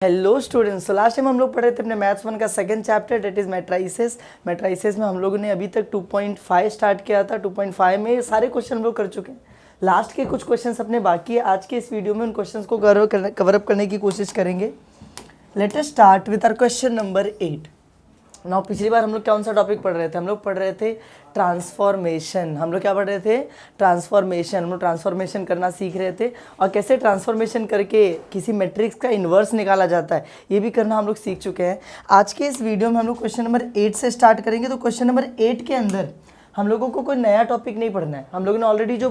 Hello students, तो last time हम लोग पढ़े थे अपने मैथ्स 1 का second chapter, that is matrices. Matrices में हम लोगों ने अभी तक 2.5 स्टार्ट किया था। 2.5 में सारे क्वेश्चन हम लोग कर चुके हैं। लास्ट के कुछ क्वेश्चंस अपने बाकी है। आज के इस वीडियो में उन क्वेश्चंस को कवर अप करने की कोशिश करेंगे। Let us start with our question number 8। Now पिछली बार हम लोग कौन सा टॉपिक पढ़ रहे थे? हम लोग पढ़ रहे थे ट्रांसफॉर्मेशन। हम लोग क्या पढ़ रहे थे? ट्रांसफॉर्मेशन। हम लोग ट्रांसफॉर्मेशन करना सीख रहे थे और कैसे ट्रांसफॉर्मेशन करके किसी मैट्रिक्स का इन्वर्स निकाला जाता है ये भी करना हम लोग सीख चुके हैं। आज के इस वीडियो में हम लोग क्वेश्चन नंबर 8 से स्टार्ट करेंगे। तो क्वेश्चन नंबर 8 के अंदर हम लोगों को कोई नया टॉपिक नहीं पढ़ना है। हम लोगों ने ऑलरेडी जो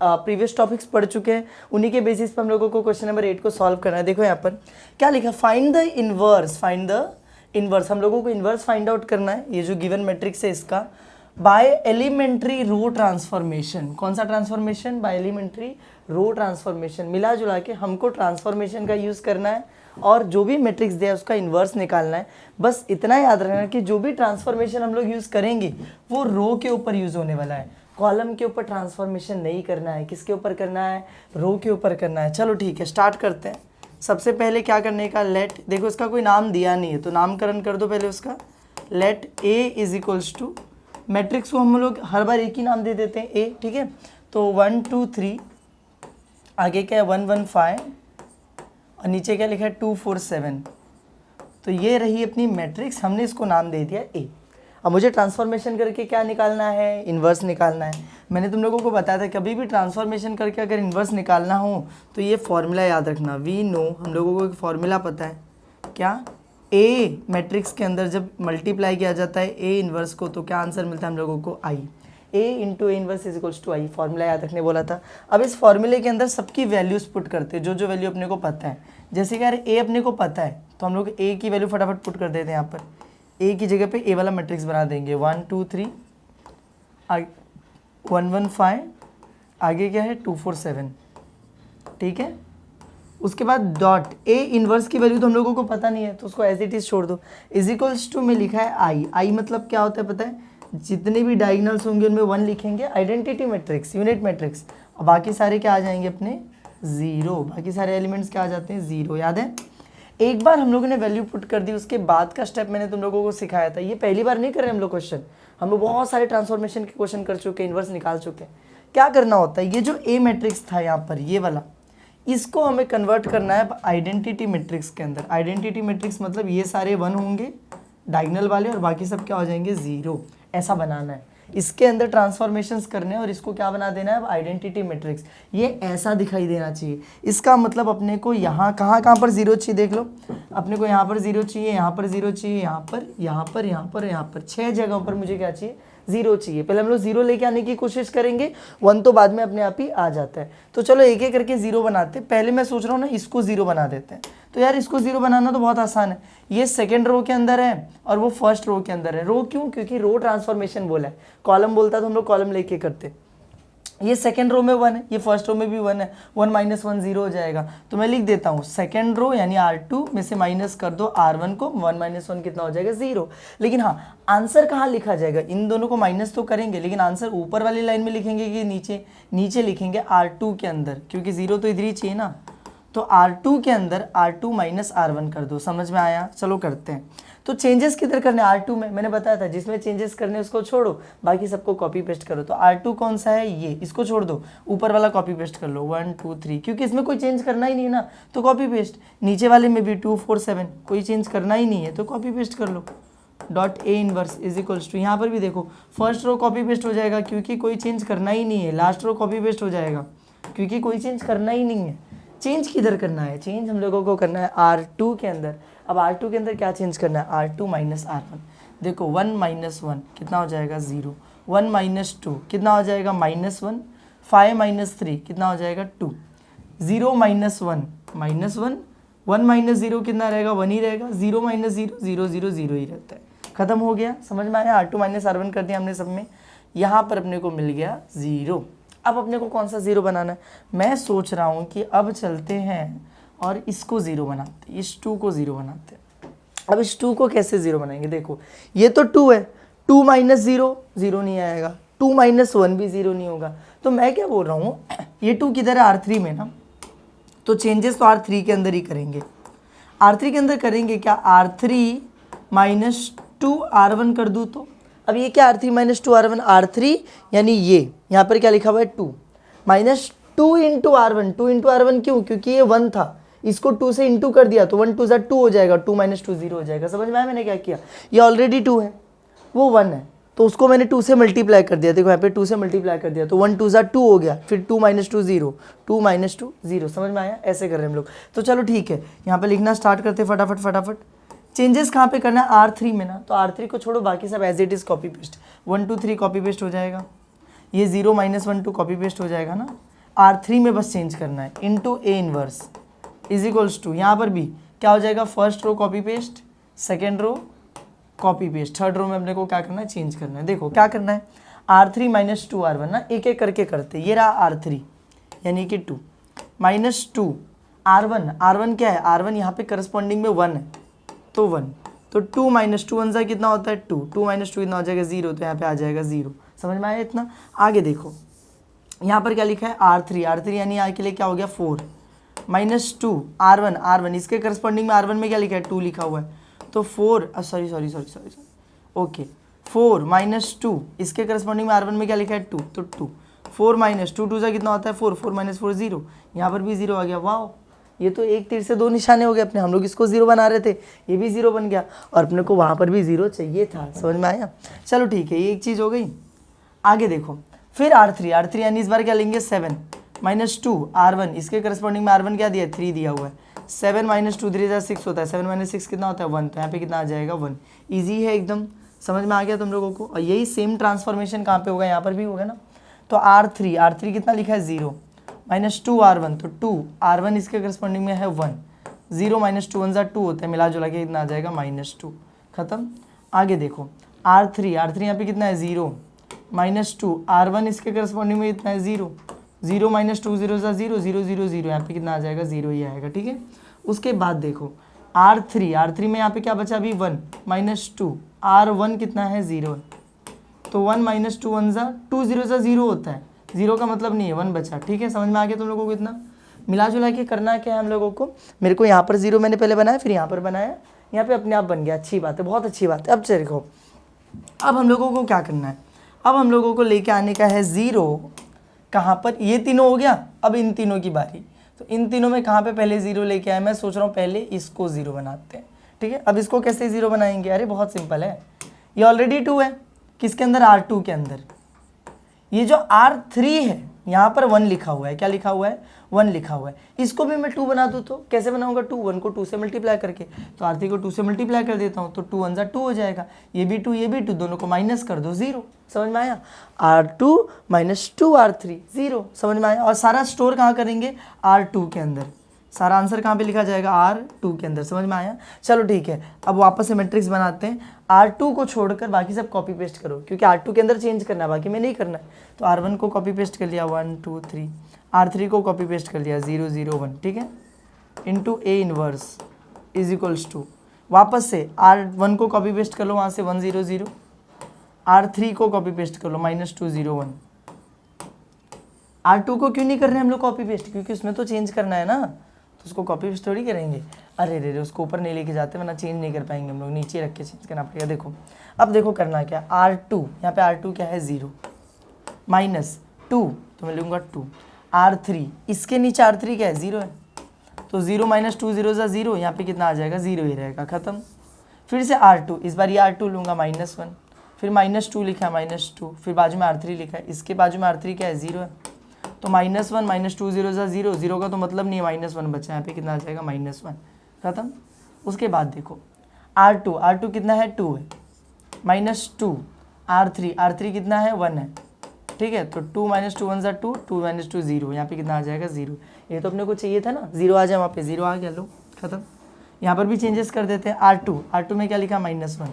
प्रीवियस टॉपिक्स पढ़ चुके हैं उन्हीं के बेसिस पर हम लोगों को क्वेश्चन नंबर 8 को सॉल्व करना है। देखो यहाँ पर क्या लिखा, find the inverse. Find the inverse, हम लोगों को इन्वर्स फाइंड आउट करना है। ये जो गिवन मैट्रिक्स है इसका बाय एलिमेंट्री रो ट्रांसफॉर्मेशन। कौन सा transformation? By elementary row transformation. मिला जुला के हमको ट्रांसफॉर्मेशन का यूज़ करना है और जो भी मैट्रिक्स दिया है उसका इन्वर्स निकालना है। बस इतना याद रखना कि जो भी ट्रांसफॉर्मेशन हम लोग यूज़ करेंगे वो रो के ऊपर यूज़ होने वाला है, कॉलम के ऊपर ट्रांसफॉर्मेशन नहीं करना है। किसके ऊपर करना है? रो के ऊपर करना है। चलो ठीक है, स्टार्ट करते हैं। सबसे पहले क्या करने का, लेट, देखो इसका कोई नाम दिया नहीं है तो नामकरण कर दो पहले उसका। Let A is equals to, matrix को हम लोग हर बार एक ही नाम दे देते हैं ए, ठीक है। तो 1 2 3, आगे क्या है 1 1 5 और नीचे क्या लिखा है 2 4 7। तो ये रही अपनी मैट्रिक्स, हमने इसको नाम दे दिया ए। अब मुझे ट्रांसफॉर्मेशन करके क्या निकालना है? इन्वर्स निकालना है। मैंने तुम लोगों को बताया था कभी भी ट्रांसफॉर्मेशन करके अगर इन्वर्स निकालना हो तो ये फॉर्मूला याद रखना। वी नो, हम लोगों को एक फॉर्मूला पता है क्या, ए मैट्रिक्स के अंदर जब मल्टीप्लाई किया जाता है ए इन्वर्स को तो क्या आंसर मिलता है हम लोगों को? I. A into A inverse is equals to I, formula याद रखने बोला था। अब इस फॉर्मूले के अंदर सबकी वैल्यूज पुट करते हैं, जो जो वैल्यू अपने को पता है। जैसे कि यार ए अपने को पता है तो हम लोग ए की वैल्यू फटाफट पुट कर देते हैं। यहाँ पर ए की जगह पे ए वाला मैट्रिक्स बना देंगे 1 2 3 1 1 5, आगे क्या है 2 4 7, ठीक है। उसके बाद डॉट, ए इन्वर्स की वैल्यू तो हम लोगों को पता नहीं है तो उसको एज इट इज छोड़ दो। इज इक्वल्स टू में लिखा है आई। आई मतलब क्या होता है पता है? जितने भी डायगोनल्स होंगे उनमें 1 लिखेंगे, आइडेंटिटी मैट्रिक्स, यूनिट मैट्रिक्स। और बाकी सारे क्या आ जाएंगे अपने? जीरो। बाकी सारे एलिमेंट्स क्या आ जाते हैं? जीरो। याद है? एक बार हम लोगों ने वैल्यू पुट कर दी, उसके बाद का स्टेप मैंने तुम लोगों को सिखाया था। ये पहली बार नहीं कर रहे हम लोग क्वेश्चन, हम लोग बहुत सारे ट्रांसफॉर्मेशन के क्वेश्चन कर चुके हैं, इन्वर्स निकाल चुके हैं। क्या करना होता है, ये जो ए मैट्रिक्स था यहाँ पर ये वाला, इसको हमें कन्वर्ट करना है आइडेंटिटी मैट्रिक्स के अंदर। आइडेंटिटी मैट्रिक्स मतलब ये सारे 1 होंगे डायगोनल वाले और बाकी सब क्या हो जाएंगे? जीरो। ऐसा बनाना है, इसके अंदर ट्रांसफॉर्मेशंस करने हैं और इसको क्या बना देना है? अब आइडेंटिटी मैट्रिक्स। ये ऐसा दिखाई देना चाहिए। इसका मतलब अपने को यहाँ कहाँ पर जीरो चाहिए देख लो। अपने को यहाँ पर जीरो चाहिए, यहाँ पर जीरो चाहिए, यहाँ पर, यहाँ पर, यहाँ पर, यहाँ पर, 6 जगहों पर मुझे क्या चाहिए? जीरो चाहिए। पहले हम लोग जीरो लेके आने की कोशिश करेंगे, 1 तो बाद में अपने आप ही आ जाता है। तो चलो एक एक करके जीरो बनाते हैं। पहले मैं सोच रहा हूँ ना इसको जीरो बना देते हैं। तो यार इसको जीरो बनाना तो बहुत आसान है। ये सेकंड रो के अंदर है और वो फर्स्ट रो के अंदर है। रो क्यों? क्योंकि रो ट्रांसफॉर्मेशन बोला है। कॉलम बोलता तो हम लोग कॉलम लेके करते। ये सेकंड रो में 1 है, ये फर्स्ट रो में भी 1 है। 1 - 1 0 हो जाएगा। तो मैं लिख देता हूँ सेकंड रो यानी R2 में से माइनस कर दो R1 को, 1 - 1 कितना हो जाएगा? 0। लेकिन हाँ, आंसर कहाँ लिखा जाएगा? इन दोनों को माइनस तो करेंगे लेकिन आंसर ऊपर वाली लाइन में लिखेंगे कि नीचे? नीचे लिखेंगे R2 के अंदर, क्योंकि 0 तो इधर ही चाहिए ना। तो R2 के अंदर R2 - R1 कर दो। समझ में आया? चलो करते हैं। तो चेंजेस किधर करने? R2 में। मैंने बताया था जिसमें चेंजेस करने उसको छोड़ो, बाकी सबको कॉपी पेस्ट करो। तो R2 कौन सा है? ये, इसको छोड़ दो, ऊपर वाला कॉपी पेस्ट कर लो 1 2 3, क्योंकि इसमें कोई चेंज करना ही नहीं है ना तो कॉपी पेस्ट। नीचे वाले में भी 2 4 7 कोई चेंज करना ही नहीं है तो कॉपी पेस्ट कर लो। Dot A inverse is equals to, यहाँ पर भी देखो फर्स्ट रो कॉपी पेस्ट हो जाएगा क्योंकि कोई चेंज करना ही नहीं है। लास्ट रो कॉपी पेस्ट हो जाएगा क्योंकि कोई चेंज करना ही नहीं है। चेंज किधर करना है? चेंज हम लोगों को करना है R2 के अंदर। अब R2 के अंदर क्या चेंज करना है? R2 - R1। देखो 1 - 1 कितना हो जाएगा? 0। 1 - 2 कितना हो जाएगा? -1। 5 - 3 कितना हो जाएगा? 2। 0 - 1 -1, 1 - 0 कितना रहेगा? 1 ही रहेगा। 0 - 0 0 0 0 ही रहता है। खत्म हो गया। समझ में आया? R2 - R1 कर दिया हमने सब में। यहाँ पर अपने को मिल गया 0। अब अपने को कौन सा 0 बनाना है? मैं सोच रहा हूँ कि अब चलते हैं और इसको 0 बनाते हैं, इस 2 को 0 बनाते हैं। अब इस 2 को कैसे 0 बनाएंगे? देखो ये तो 2 है, 2 - 0 0 नहीं आएगा, 2 - 1 भी 0 नहीं होगा। तो मैं क्या बोल रहा हूँ, ये 2 किधर है? R3 में ना, तो चेंजेस तो R3 के अंदर ही करेंगे। R3 के अंदर करेंगे क्या, R3 माइनस 2R1 कर दूँ तो, अब ये क्या R3 माइनस 2R1, R3 यानी ये यहाँ पर क्या लिखा हुआ है 2 minus 2 into R1, 2 into R1 क्यों, क्योंकि ये 1 था, इसको 2 से इंटू कर दिया तो 1 2 ज़ा 2 हो जाएगा, 2 माइनस 2 0 हो जाएगा। समझ में आया मैंने क्या किया, ये ऑलरेडी 2 है वो 1 है तो उसको मैंने 2 से मल्टीप्लाई कर दिया, देखो यहाँ पे 2 से मल्टीप्लाई कर दिया तो 1 2 ज़ा 2 हो गया, फिर 2 माइनस 2 0, 2 माइनस 2 0। समझ में आया, ऐसे कर रहे हैं हम लोग। तो चलो ठीक है, यहाँ पे लिखना स्टार्ट करते फटाफट फटाफट। चेंजेस कहाँ पे करना है, R3 में ना, तो R3 को छोड़ो, बाकी सब as it is copy paste, 1 2 3 copy paste हो जाएगा, ये 0 माइनस 1 2 कॉपी पेस्ट हो जाएगा ना। R3 में बस चेंज करना है, into A inverse is equals to, यहाँ पर भी क्या हो जाएगा, first row copy paste, second row copy paste, third row में अपने को क्या करना है, चेंज करना है। देखो क्या करना है, R3 माइनस 2R1 ना, एक एक करके करते, ये रहा R3 यानी कि 2 माइनस 2 R1, R1 क्या है, R1 यहाँ पे करस्पॉन्डिंग में 1 है तो 1, तो 2 माइनस 2 1 सा कितना होता है 2, 2 माइनस 2 कितना हो जाएगा 0, तो यहाँ पे आ जाएगा 0। समझ में आया इतना। आगे देखो यहाँ पर क्या लिखा है, R3, R3 यानी यहाँ के लिए क्या हो गया 4 माइनस 2 R1, R1 इसके करस्पॉन्डिंग में R1 में क्या लिखा है 2 लिखा हुआ है, तो 4 सॉरी ओके 4 माइनस 2 इसके करस्पॉन्डिंग में R1 में क्या लिखा है 2, तो 2 4 माइनस 2 2 सा कितना होता है 4, 4 माइनस 4 0, यहाँ पर भी 0 आ गया। वाह, ये तो एक तीर से दो निशाने हो गए अपने, हम लोग इसको 0 बना रहे थे, ये भी 0 बन गया और अपने को वहाँ पर भी 0 चाहिए था। समझ में आया, चलो ठीक है, ये एक चीज़ हो गई। आगे देखो फिर R3 यानी इस बार क्या लेंगे 7 माइनस 2 R1 इसके करस्पॉन्डिंग में R1 क्या दिया है 3 दिया हुआ है, 7 माइनस 2 3 6 होता है, 7 माइनस 6 कितना होता है 1, तो यहाँ पे कितना आ जाएगा 1। ईजी है एकदम, समझ में आ गया तुम लोगों को। और यही सेम ट्रांसफॉर्मेशन कहाँ पे होगा, यहाँ पर भी होगा ना। तो R3 कितना लिखा है 0 माइनस 2 R1, तो 2 R1 इसके करस्पॉन्डिंग में है 1, 0 माइनस 2 1 ज़ा 2 होता है, मिला जुला के कितना आ जाएगा -2, खत्म। आगे देखो R3 यहाँ पे कितना है 0 माइनस 2 R1 इसके करस्पॉन्डिंग में इतना है 0, 0 माइनस 2 0 ज़ा 0 0 0 0, यहाँ पे कितना आ जाएगा 0 ही आएगा, ठीक है। उसके बाद देखो R3 में यहाँ पे क्या बचा अभी 1 माइनस 2 R1 कितना है 0, तो 1 माइनस 2 1 ज़ा 2 0 ज़ा 0 होता है, 0 का मतलब नहीं है 1 बचा, ठीक है। समझ में आ गया तुम लोगों को इतना। मिला जुला के करना क्या है हम लोगों को, मेरे को यहाँ पर 0 मैंने पहले बनाया, फिर यहाँ पर बनाया, यहाँ पे अपने आप बन गया, अच्छी बात है, बहुत अच्छी बात है। अब देखो अब हम लोगों को क्या करना है, अब हम लोगों को लेके आने का है 0 कहाँ पर, ये तीनों हो गया, अब इन तीनों की बारी। तो इन तीनों में कहाँ पे पहले 0 लेके आए, मैं सोच रहा हूँ पहले इसको 0 बनाते हैं, ठीक है। अब इसको कैसे 0 बनाएंगे, अरे बहुत सिंपल है, ये ऑलरेडी 2 है, किसके अंदर R2 के अंदर, ये जो R3 है यहाँ पर 1 लिखा हुआ है, क्या लिखा हुआ है 1 लिखा हुआ है, इसको भी मैं 2 बना दूँ तो कैसे बनाऊंगा 2, 1 को 2 से मल्टीप्लाई करके, तो R3 को 2 से मल्टीप्लाई कर देता हूँ, तो 2 1 ज़ा 2 हो जाएगा, ये भी 2 ये भी 2, दोनों को माइनस कर दो 0। समझ में आया, R2 माइनस 2 R3 0। समझ में आया। और सारा स्टोर कहाँ करेंगे R2 के अंदर, सारा आंसर कहाँ पे लिखा जाएगा R2 के अंदर। समझ में आया, चलो ठीक है। अब वापस से मैट्रिक्स बनाते हैं, R2 को छोड़कर बाकी सब कॉपी पेस्ट करो, क्योंकि R2 के अंदर चेंज करना है, बाकी में नहीं करना है। तो R1 को कॉपी पेस्ट कर लिया 1 2 3, R3 को कॉपी पेस्ट कर लिया 0 0 1, ठीक है, into A inverse is equals to, वापस से R1 को कॉपी पेस्ट कर लो वहाँ से 1 0 0, R3 को कॉपी पेस्ट कर लो -2 0 1। R2 को क्यों नहीं कर रहे हैं हम लोग कॉपी पेस्ट, क्योंकि उसमें तो चेंज करना है ना, तो उसको कॉपी पेस्ट थोड़ी करेंगे। अरे रे उसको ऊपर नहीं लेके जाते, वरना चेंज नहीं कर पाएंगे हम लोग, नीचे रख के चेंज करना पड़ेगा। देखो अब देखो करना क्या, R2 यहाँ पे R2 क्या है 0 -2, तो मैं लूँगा 2, R3 इसके नीचे R3 क्या है 0 है, तो 0 - 2 0 ज़ा 0, यहाँ पे कितना आ जाएगा 0 ही रहेगा, ख़त्म। फिर से R2, इस बार ये R2 लूँगा -1, फिर -2 लिखा है -2, फिर बाजू में R3 लिखा है, इसके बाजू में R3 क्या है 0 है, तो -1 - 2 0 ज़ा 0, 0 का तो मतलब नहीं है, -1 बचा, यहाँ पे कितना आ जाएगा -1, खत्म। उसके बाद देखो R2 कितना है 2 है, -2 R3 कितना है 1 है, ठीक है, तो 2 - 2 1 ज़ा 2, 2 - 2 0, यहाँ पे कितना आ जाएगा 0। ये तो अपने को चाहिए था ना, 0 आ जाए, वहाँ पे 0 आ गया, लो खत्म। यहाँ पर भी चेंजेस कर देते हैं, R2 में क्या लिखा -1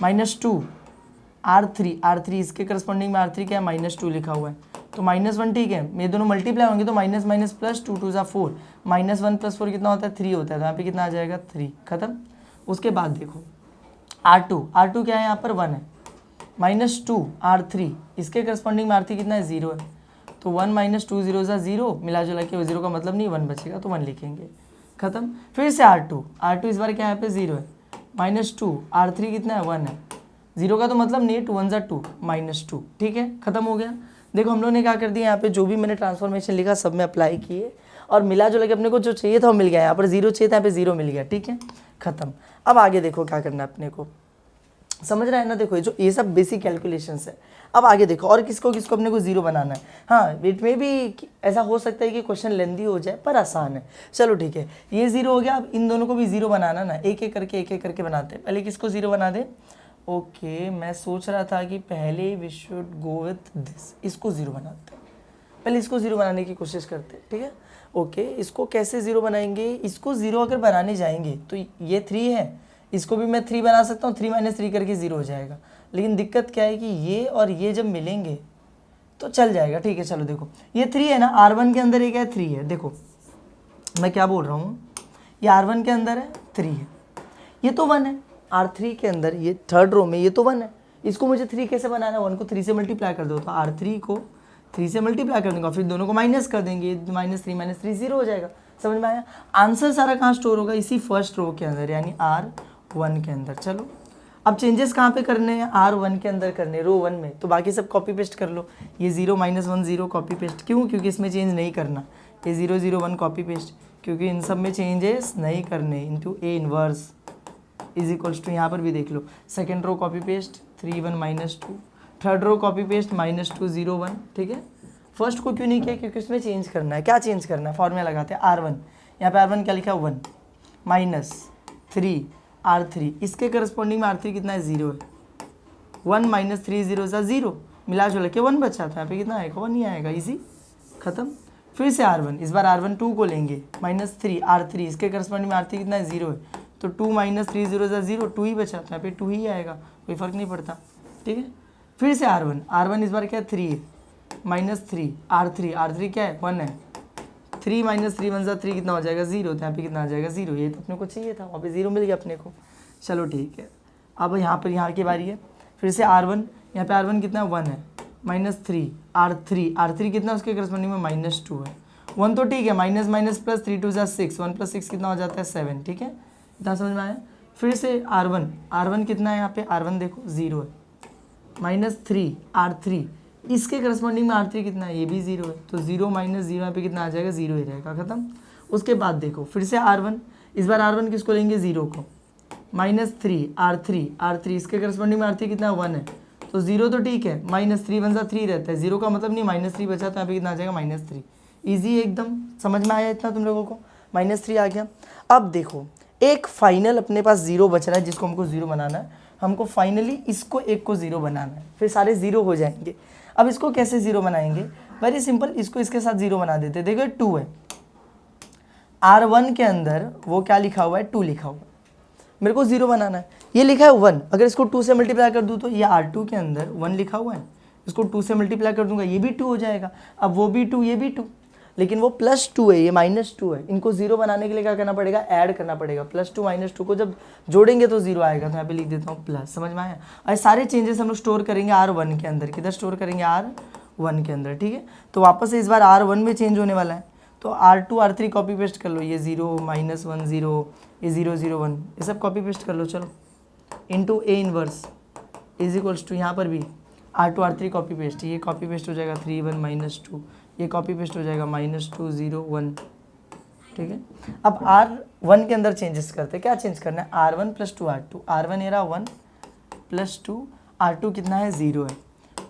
-2 R3 इसके करस्पॉन्डिंग में R3 क्या है -2 लिखा हुआ है, तो -1 ठीक है, ये दोनों मल्टीप्लाई होंगे तो माइनस माइनस प्लस 2 2 ज़ा 4, -1 + 4 कितना होता है 3 होता है, तो यहाँ पे कितना आ जाएगा 3, खत्म। उसके बाद देखो R2 क्या है यहाँ पर 1 है, -2 R3 इसके करस्पॉन्डिंग में R3 कितना है 0 है, तो 1 - 2 0 ज़ा 0, मिला जुला के 0 का मतलब नहीं 1 बचेगा, तो 1 लिखेंगे, खत्म। फिर से R2 इस बार क्या है यहाँ पे 0 है, -2, R3 कितना है 1 है, 0 का तो मतलब नहीं, 2 1 जा 2, -2, ठीक है, खत्म हो गया। देखो हम लोग ने क्या कर दिया, यहाँ पे जो भी मैंने ट्रांसफॉर्मेशन लिखा सब में अप्लाई किए और मिला जुला के अपने को जो चाहिए था वो मिल गया। यहाँ पर 0 चाहिए था, यहाँ पे 0 मिल गया, ठीक है, खत्म। अब आगे देखो क्या करना है अपने को, समझ रहा है ना। देखो ये सब बेसिक कैलकुलेशंस है। अब आगे देखो और किसको किसको अपने को 0 बनाना है। हाँ, इट में भी ऐसा हो सकता है कि क्वेश्चन लेंदी हो जाए पर आसान है। चलो ठीक है, ये 0 हो गया। अब इन दोनों को भी 0 बनाना ना, एक एक करके बनाते हैं। पहले किसको 0 बना दे। ओके, मैं सोच रहा था कि पहले we should go with this, इसको 0 बनाते हैं। पहले इसको 0 बनाने की कोशिश करते हैं, ठीक है। ओके, इसको कैसे 0 बनाएंगे, इसको 0 अगर बनाने जाएंगे तो ये 3 है, इसको भी मैं 3 बना सकता हूँ, 3 - 3 करके 0 हो जाएगा। लेकिन दिक्कत क्या है कि ये और ये जब मिलेंगे तो चल जाएगा, ठीक है। चलो देखो ये 3 है ना, R1 के अंदर ये क्या है 3 है। देखो मैं क्या बोल रहा हूँ, ये R1 के अंदर है 3 है, ये तो 1 है। R3 के अंदर ये थर्ड रो में ये तो 1 है, इसको मुझे 3 कैसे बनाना है, 1 को 3 से मल्टीप्लाई कर दो तो R3 को 3 से मल्टीप्लाई कर दूंगा, फिर दोनों को माइनस कर देंगे, -3 0 हो जाएगा। समझ में आया। आंसर सारा कहाँ स्टोर होगा, इसी फर्स्ट रो के अंदर, यानी R1 के अंदर। चलो अब चेंजेस कहाँ पे करने हैं, R1 के अंदर करने, रो 1 में, तो बाकी सब कॉपी पेस्ट कर लो। ये 0 -1 0 कॉपी पेस्ट, क्यों, क्योंकि इसमें चेंज नहीं करना। ये 0 0 1 कॉपी पेस्ट, क्योंकि इन सब में चेंजेस नहीं करने, into A inverse is equals to, यहाँ पर भी देख लो, second row copy paste 3 1 -2, third row copy paste -2 0 1, ठीक है। फर्स्ट को क्यों नहीं किया, क्योंकि उसमें चेंज करना है। क्या चेंज करना है, फॉर्मूला लगाते हैं R1, यहाँ पे R1 क्या लिखा है 1 -3 R3, इसके करस्पॉन्डिंग में R3 कितना है 0 है, 1 - 3 0 सा 0, मिला जुला के 1 बचा था, यहाँ पे कितना आएगा 1 ही आएगा, इजी, खत्म। फिर से R1, इस बार R1 2 को लेंगे, -3 R3, इसके करस्पॉन्डिंग में R3 कितना है 0 है, तो 2 - 3 0 सा 0, 2 ही बचा था, यहाँ पे 2 ही आएगा, कोई फर्क नहीं पड़ता, ठीक है। फिर से R1 इस बार क्या है 3 है, -3 R3 क्या है 1 है, 3 - 3 1 3 कितना हो जाएगा 0, तो यहाँ पे कितना आ जाएगा 0, ये तो अपने को चाहिए था, वहाँ पे 0 मिल गया अपने को। चलो ठीक है, अब यहाँ की बारी है। फिर से R1, यहाँ पे R1 कितना 1 है, -3 R3 कितना, उसके करस्पॉन्डिंग में -2 है, 1 तो ठीक है, माइनस प्लस 3 2 6, 1 + 6 कितना हो जाता है 7, ठीक है, इतना समझ में आया। फिर से R1 कितना है, यहाँ पे R1 देखो 0 है, -3 R3, इसके करस्पॉन्डिंग में R3 कितना है, ये भी 0 है, तो 0 - 0 यहाँ पे कितना आ जाएगा 0 ही रहेगा, खत्म। उसके बाद देखो फिर से R1, इस बार R1 किसको लेंगे 0 को, -3 R3 इसके करस्पॉन्डिंग में R3 कितना है 1 है, तो 0 तो ठीक है, -3 1 3 रहता है, 0 का मतलब नहीं -3 बचा, तो यहाँ पे कितना आ जाएगा -3, ईजी एकदम, समझ में आया इतना तुम लोगों को, -3 आ गया। अब देखो एक फाइनल अपने पास 0 बच रहा है, जिसको हमको 0 बनाना है, हमको फाइनली इसको एक को 0 बनाना है, फिर सारे 0 हो जाएंगे। अब इसको कैसे 0 बनाएंगे, वेरी सिंपल, इसको इसके साथ 0 बना देते। देखो 2 है, R1 के अंदर वो क्या लिखा हुआ है 2 लिखा हुआ है, मेरे को 0 बनाना है, ये लिखा है 1, अगर इसको 2 से मल्टीप्लाई कर दूँ तो ये R2 के अंदर 1 लिखा हुआ है, इसको 2 से मल्टीप्लाई कर दूंगा ये भी 2 हो जाएगा, अब वो भी 2 ये भी 2, लेकिन वो +2 है, ये -2 है, इनको 0 बनाने के लिए क्या करना पड़ेगा, ऐड करना पड़ेगा, +2 -2 को जब जोड़ेंगे तो 0 आएगा, तो यहाँ पे लिख देता हूँ प्लस, समझ में आया। और सारे चेंजेस हम लोग स्टोर करेंगे R1 के अंदर, किधर स्टोर करेंगे R1 के अंदर, ठीक है। तो वापस से इस बार R1 में चेंज होने वाला है, तो R2 R3 कॉपी पेस्ट कर लो, ये 0 -1 0, ये 0 0 1, ये सब कॉपी पेस्ट कर लो, चलो, into A inverse is equals to, यहाँ पर भी R2 R3 कॉपी पेस्ट, ये कॉपी पेस्ट हो जाएगा 3 1 -2, ये कॉपी पेस्ट हो जाएगा -2 0 1, ठीक है। अब R1 के अंदर चेंजेस करते हैं, क्या चेंज करना है, R1 + 2 R2, R1 era 1 + 2 R2 कितना है 0 है,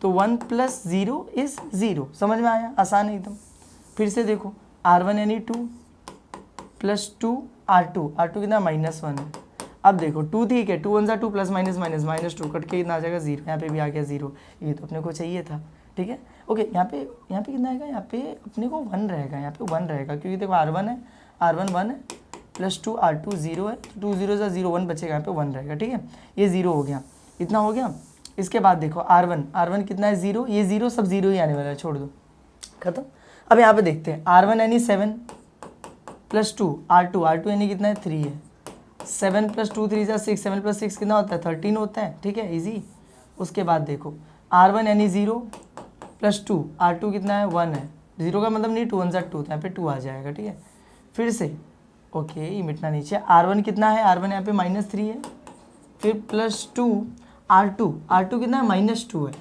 तो 1 + 0 इज 0, समझ में आया, आसान है एकदम। फिर से देखो R1 यानी 2 + 2 R2 कितना -1 है, अब देखो 2 ठीक है, 2 1 जा 2 +- -2 कट के कितना आ जाएगा 0, यहाँ पे भी आ गया 0, ये तो अपने को चाहिए था, ठीक है। ओके, यहाँ पे कितना आएगा, यहाँ पे अपने को 1 रहेगा, यहाँ पे 1 रहेगा, क्योंकि देखो R1 है, R1 1 है, +2 R2 0 है, तो 2 0 0 1 बचेगा, यहाँ पे 1 रहेगा, ठीक है। ये 0 हो गया, इतना हो गया। इसके बाद देखो R1 कितना है 0, ये 0 सब 0 ही आने वाला है, छोड़ दो, खत्म। अब यहाँ पे देखते हैं R1 यानी 7 + 2 R2 यानी कितना है 3 है, 7 + 2 3 6, 7 + 6 कितना होता है 13 होता है, ठीक है, इजी। उसके बाद देखो R1 यानी 0 + 2 R2 कितना है 1 है, 0 का मतलब नहीं 2 1 2, तो यहाँ पे 2 आ जाएगा, ठीक है। फिर से ओके, ये मिटना नीचे। R1 कितना है, R1 यहाँ पे -3 है, फिर +2 R2 कितना है, -2 है,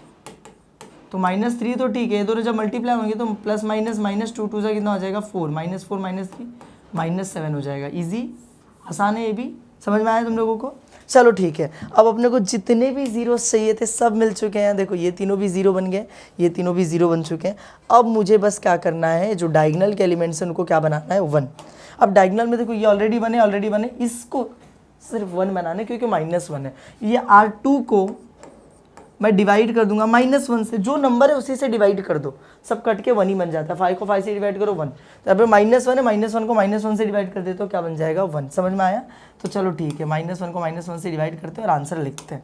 तो -3 तो ठीक है, ये दोनों जब मल्टीप्लाई होंगे तो प्लस माइनस -2 2 से कितना हो जाएगा 4, -4 -3 -7 हो जाएगा। इजी, आसान है ये भी, समझ में आया तुम लोगों को? चलो ठीक है, अब अपने को जितने भी जीरोस चाहिए थे सब मिल चुके हैं। देखो ये तीनों भी जीरो बन गए, ये तीनों भी जीरो बन चुके हैं। अब मुझे बस क्या करना है, जो डायगोनल के एलिमेंट्स हैं उनको क्या बनाना है, 1। अब डायगोनल में देखो ये ऑलरेडी बने, इसको सिर्फ 1 बनाने, क्योंकि -1 है। ये R2 को मैं डिवाइड कर दूंगा -1 से, जो नंबर है उसी से डिवाइड कर दो, सब कट के 1 ही बन जाता है। 5 को 5 से डिवाइड करो 1, तो यहाँ पे -1 है, -1 को -1 से डिवाइड कर देते हो, क्या बन जाएगा 1। समझ में आया? तो चलो ठीक है, -1 को -1 से डिवाइड करते हैं और आंसर लिखते हैं।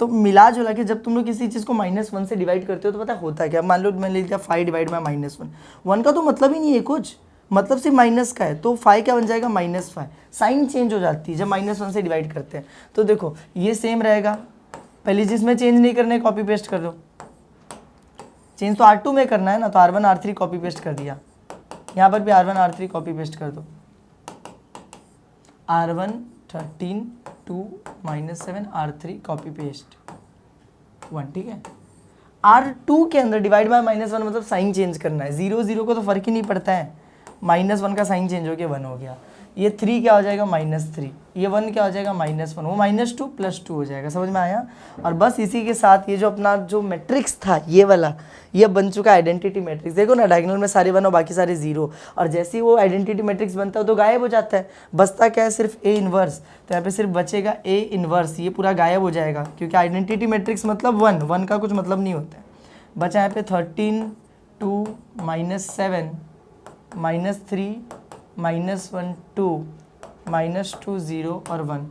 तो मिला जुला के जब तुम लोग किसी चीज़ को -1 से डिवाइड करते हो तो पता होता है क्या, मान लो मैंने लिख दिया 5 डिवाइड बाई -1, 1 का तो मतलब ही नहीं है कुछ, मतलब सिर्फ माइनस का है, तो 5 क्या बन जाएगा, -5। साइन चेंज हो जाती है जब -1 से डिवाइड करते हैं। तो देखो ये सेम रहेगा, पहली चीज़ में चेंज नहीं करने, कॉपी पेस्ट कर दो। चेंज तो R2 में करना है ना, तो R1 R3 कॉपी पेस्ट कर दिया, यहाँ पर भी R1 R3 कॉपी पेस्ट कर दो। R1 13 2 -7 R3 कॉपी पेस्ट 1, ठीक है। R2 के अंदर डिवाइड बाय -1 मतलब साइन चेंज करना है, 0 0 को तो फर्क ही नहीं पड़ता है, -1 का साइन चेंज हो गया 1 हो गया। ये 3 क्या हो जाएगा, -3, ये 1 क्या हो जाएगा, -1, वो -2 +2 हो जाएगा। समझ में आया? और बस इसी के साथ ये जो अपना जो मैट्रिक्स था ये वाला, ये बन चुका है आइडेंटिटी मैट्रिक्स। देखो ना, डायगोनल में सारे 1 और बाकी सारे 0, और जैसे ही वो आइडेंटिटी मैट्रिक्स बनता है तो गायब हो जाता है, बचता क्या है, सिर्फ A इन्वर्स। तो यहाँ पे सिर्फ बचेगा A इन्वर्स, ये पूरा गायब हो जाएगा, क्योंकि आइडेंटिटी मैट्रिक्स मतलब 1 का कुछ मतलब नहीं होता है। बचा यहाँ पे 13 2 -7 -3 -1 2 -2 0 और 1,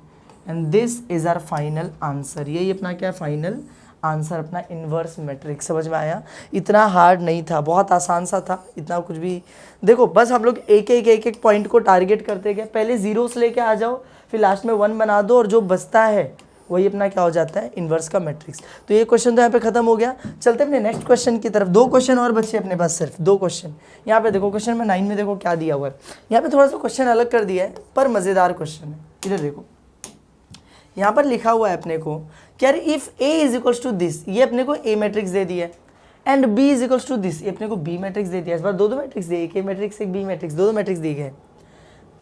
and this is our final answer. यही अपना क्या है, फाइनल आंसर अपना इन्वर्स मैट्रिक्स। समझ में आया? इतना हार्ड नहीं था, बहुत आसान सा था, इतना कुछ भी। देखो बस हम लोग एक पॉइंट को टारगेट करते गए, पहले जीरोस लेके आ जाओ, फिर लास्ट में 1 बना दो, और जो बचता है वही अपना क्या हो जाता है, इन्वर्स का मैट्रिक्स। तो ये क्वेश्चन तो यहाँ पे खत्म हो गया। चलते अपने नेक्स्ट क्वेश्चन की तरफ। 2 क्वेश्चन और बचे अपने पास, सिर्फ 2 क्वेश्चन। यहाँ पे देखो क्वेश्चन में 9 में देखो क्या दिया हुआ है, यहाँ पे थोड़ा सा क्वेश्चन अलग कर दिया है, पर मज़ेदार क्वेश्चन है। इधर देखो, यहाँ पर लिखा हुआ है अपने को कि यार if A is equals to this, ये अपने को A मैट्रिक्स दे दिया है, and B is equals to this, ये अपने को B मैट्रिक्स दे दिया है। इस बार 2 मैट्रिक्स दिए, एक A मैट्रिक्स एक B मैट्रिक्स, 2 मैट्रिक्स दिए गए।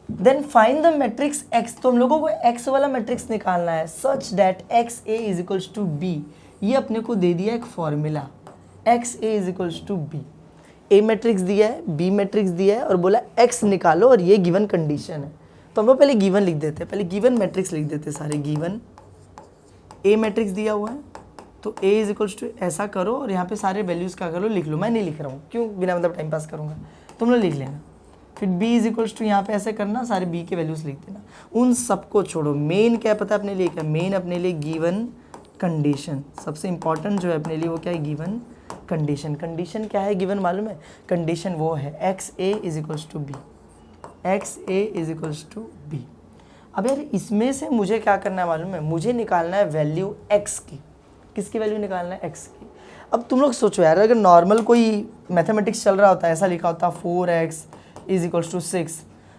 Then find the matrix X, तो हम लोगों को X वाला मैट्रिक्स निकालना है, such that XA is equals to B। ये अपने को दे दिया एक formula, XA is equals to B। A matrix दिया है, B मैट्रिक्स दिया है, और बोला X निकालो, और ये गिवन कंडीशन है। तो हम लोग पहले गिवन लिख देते हैं, पहले गिवन मैट्रिक्स लिख देते हैं सारे। गिवन A मैट्रिक्स दिया हुआ है, तो A इज इक्वल्स टू ऐसा करो, और यहाँ पे सारे वैल्यूज़ का करो, लिख लो। मैं नहीं लिख रहा हूँ, क्यों, बिना मतलब टाइम पास करूँगा, तुम लोग लिख लेना। फिर B इज इक्वल्स टू यहाँ पे ऐसे करना, सारे B के वैल्यूज़ लिख देना। उन सबको छोड़ो, मेन क्या पता है अपने लिए, क्या मेन अपने लिए गिवन कंडीशन, सबसे इंपॉर्टेंट जो है अपने लिए वो क्या है, गिवन कंडीशन। कंडीशन क्या है गिवन, मालूम है? कंडीशन वो है XA is equals to B, XA is equals to B। अब यार इसमें से मुझे क्या करना है मालूम है, मुझे निकालना है वैल्यू X की। किसकी वैल्यू निकालना है, X की। अब तुम लोग सोचो यार, अगर नॉर्मल कोई मैथमेटिक्स चल रहा होता है, ऐसा लिखा होता 4x इज इक्वल्स टू 6,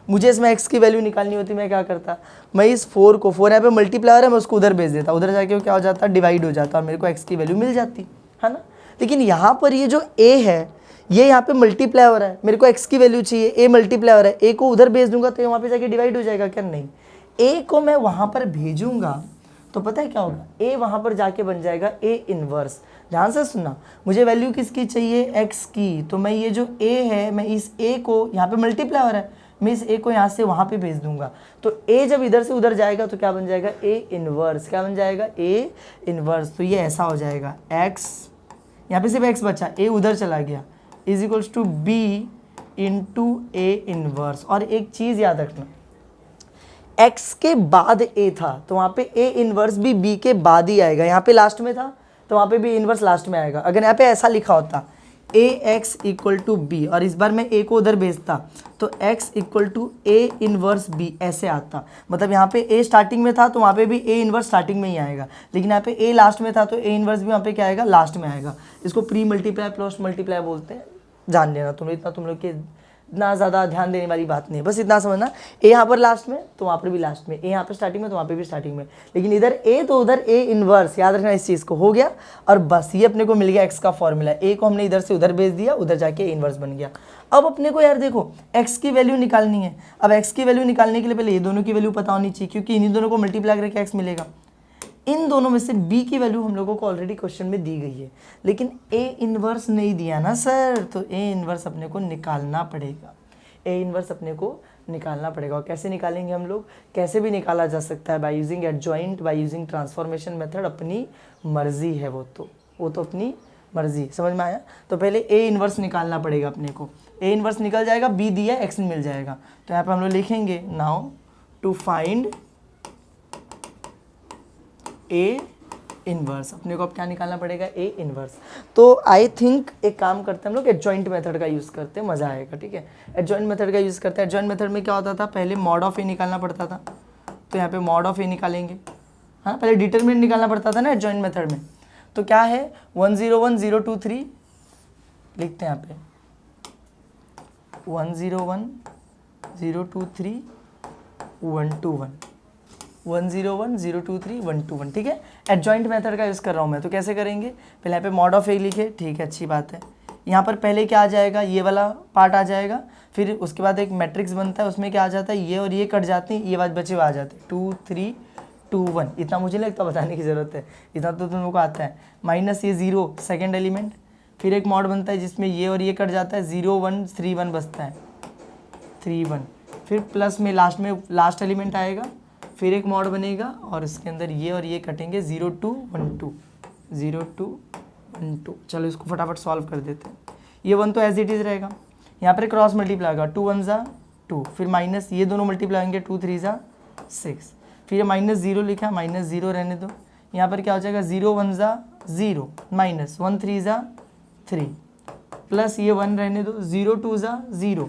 मुझे इसमें x की वैल्यू निकालनी होती, मैं क्या करता, मैं इस 4 को, 4 यहाँ पे मल्टीप्लायर है, मैं उसको उधर भेज देता, उधर जाके वो क्या हो जाता, डिवाइड हो जाता, और मेरे को x की वैल्यू मिल जाती है ना। लेकिन यहाँ पर ये जो a है, ये यहाँ पे मल्टीप्लाई हो रहा है, मेरे को x की वैल्यू चाहिए, a मल्टीप्लाई हो रहा है, a को उधर भेज दूंगा तो वहाँ पे जाके डिवाइड हो जाएगा क्या, नहीं। a को मैं वहाँ पर भेजूंगा तो पता है क्या होगा, a वहाँ पर जाके बन जाएगा a इन्वर्स। ध्यान से सुनना, मुझे वैल्यू किसकी चाहिए, x की, तो मैं ये जो a है, मैं इस a को, यहाँ पे मल्टीप्लाई हो रहा है, मैं इस a को यहाँ से वहाँ पे भेज दूंगा, तो a जब इधर से उधर जाएगा तो क्या बन जाएगा, a इन्वर्स। क्या बन जाएगा, a इन्वर्स। तो ये ऐसा हो जाएगा, x, यहाँ पे सिर्फ x बचा, a उधर चला गया, is equals to b into a inverse. और एक चीज़ याद रखना, x के बाद a था तो वहाँ पे a इन्वर्स भी b के बाद ही आएगा, यहाँ पे लास्ट में था तो वहाँ पे b इन्वर्स लास्ट में आएगा। अगर यहाँ पे ऐसा लिखा होता ax इक्वल टू b, और इस बार मैं a को उधर भेजता तो x equal to a inverse b ऐसे आता, मतलब यहाँ पे a स्टार्टिंग में था तो वहाँ पे भी a इन्वर्स स्टार्टिंग में ही आएगा, लेकिन यहाँ पे a लास्ट में था तो a इन्वर्स भी वहाँ पे क्या आएगा, लास्ट में आएगा। इसको प्री मल्टीप्लाई पोस्ट मल्टीप्लाई बोलते हैं, जान लेना तुम, इतना तुम लोग के इतना ज़्यादा ध्यान देने वाली बात नहीं है, बस इतना समझना ए यहाँ पर लास्ट में तो वहाँ पर भी लास्ट में, ए यहाँ पर स्टार्टिंग में तो वहाँ पे भी स्टार्टिंग में, लेकिन इधर ए तो उधर ए इनवर्स, याद रखना इस चीज़ को, हो गया। और बस ये अपने को मिल गया एक्स का फॉर्मूला, ए को हमने इधर से उधर भेज दिया, उधर जाके ए इनवर्स बन गया। अब अपने को यार देखो x की वैल्यू निकालनी है। अब x की वैल्यू निकालने के लिए पहले ये दोनों की वैल्यू पता होनी चाहिए, क्योंकि इन्हीं दोनों को मल्टीप्लाई करके x मिलेगा। इन दोनों में से b की वैल्यू हम लोगों को ऑलरेडी क्वेश्चन में दी गई है, लेकिन a इनवर्स नहीं दिया ना सर, तो a इनवर्स अपने को निकालना पड़ेगा। a इनवर्स अपने को निकालना पड़ेगा। और कैसे निकालेंगे हम लोग, कैसे भी निकाला जा सकता है, by using adjoint, by using transformation method, अपनी मर्जी है वो तो अपनी मर्जी, समझ में आया। तो पहले a इनवर्स निकालना पड़ेगा अपने को, a इनवर्स निकल जाएगा, b दिया x मिल जाएगा। तो यहाँ पे हम लोग लिखेंगे now to find a inverse, अपने को अब क्या निकालना पड़ेगा, a इनवर्स। तो आई थिंक एक काम करते हैं हम लोग, एडजॉइंट मेथड का यूज़ करते हैं, मज़ा आएगा, ठीक है। एडजॉइंट मेथड का यूज़ करते हैं। एडजॉइंट मेथड में क्या होता था, पहले मॉड ऑफ a निकालना पड़ता था, तो यहाँ पे मॉड ऑफ a निकालेंगे। हाँ, पहले डिटरमिनेंट निकालना पड़ता था ना एडजॉइंट मेथड में। तो क्या है 101023 लिखते हैं यहाँ पे 101023 121 101023 121, ठीक है। एडजॉइंट मेथड का यूज़ कर रहा हूँ मैं, तो कैसे करेंगे, पहले यहाँ पे मॉड ऑफ ए लिखे, ठीक है, अच्छी बात है। यहाँ पर पहले क्या आ जाएगा, ये वाला पार्ट आ जाएगा, फिर उसके बाद एक मैट्रिक्स बनता है, उसमें क्या आ जाता है, ये और ये कट जाती हैं, ये बात बचे हुए आ जाते हैं 2 3 2 1। इतना मुझे लगता बताने की ज़रूरत है, इतना तो तुम लोग को आता है। माइनस ये 0 सेकेंड एलिमेंट, फिर एक मॉड बनता है जिसमें ये और ये कट जाता है, 0 1 3 1 बचता है 3 1, फिर प्लस में लास्ट एलिमेंट आएगा, फिर एक मॉड बनेगा और इसके अंदर ये और ये कटेंगे 0 2 1 2 0 2 1 2। चलो इसको फटाफट सॉल्व कर देते हैं। ये 1 तो एज इट इज़ रहेगा, यहाँ पर क्रॉस मल्टीप्लाई होगा, 2 1 ज़ा 2, फिर माइनस ये दोनों मल्टीप्लाई होंगे, 2 3 ज़ा 6, फिर माइनस 0 लिखा, माइनस 0 रहने दो। यहाँ पर क्या हो जाएगा, 0 1 ज़ा 0, माइनस 1 3 ज़ा 3, प्लस ये 1 रहने दो, 0 2 ज़ा 0,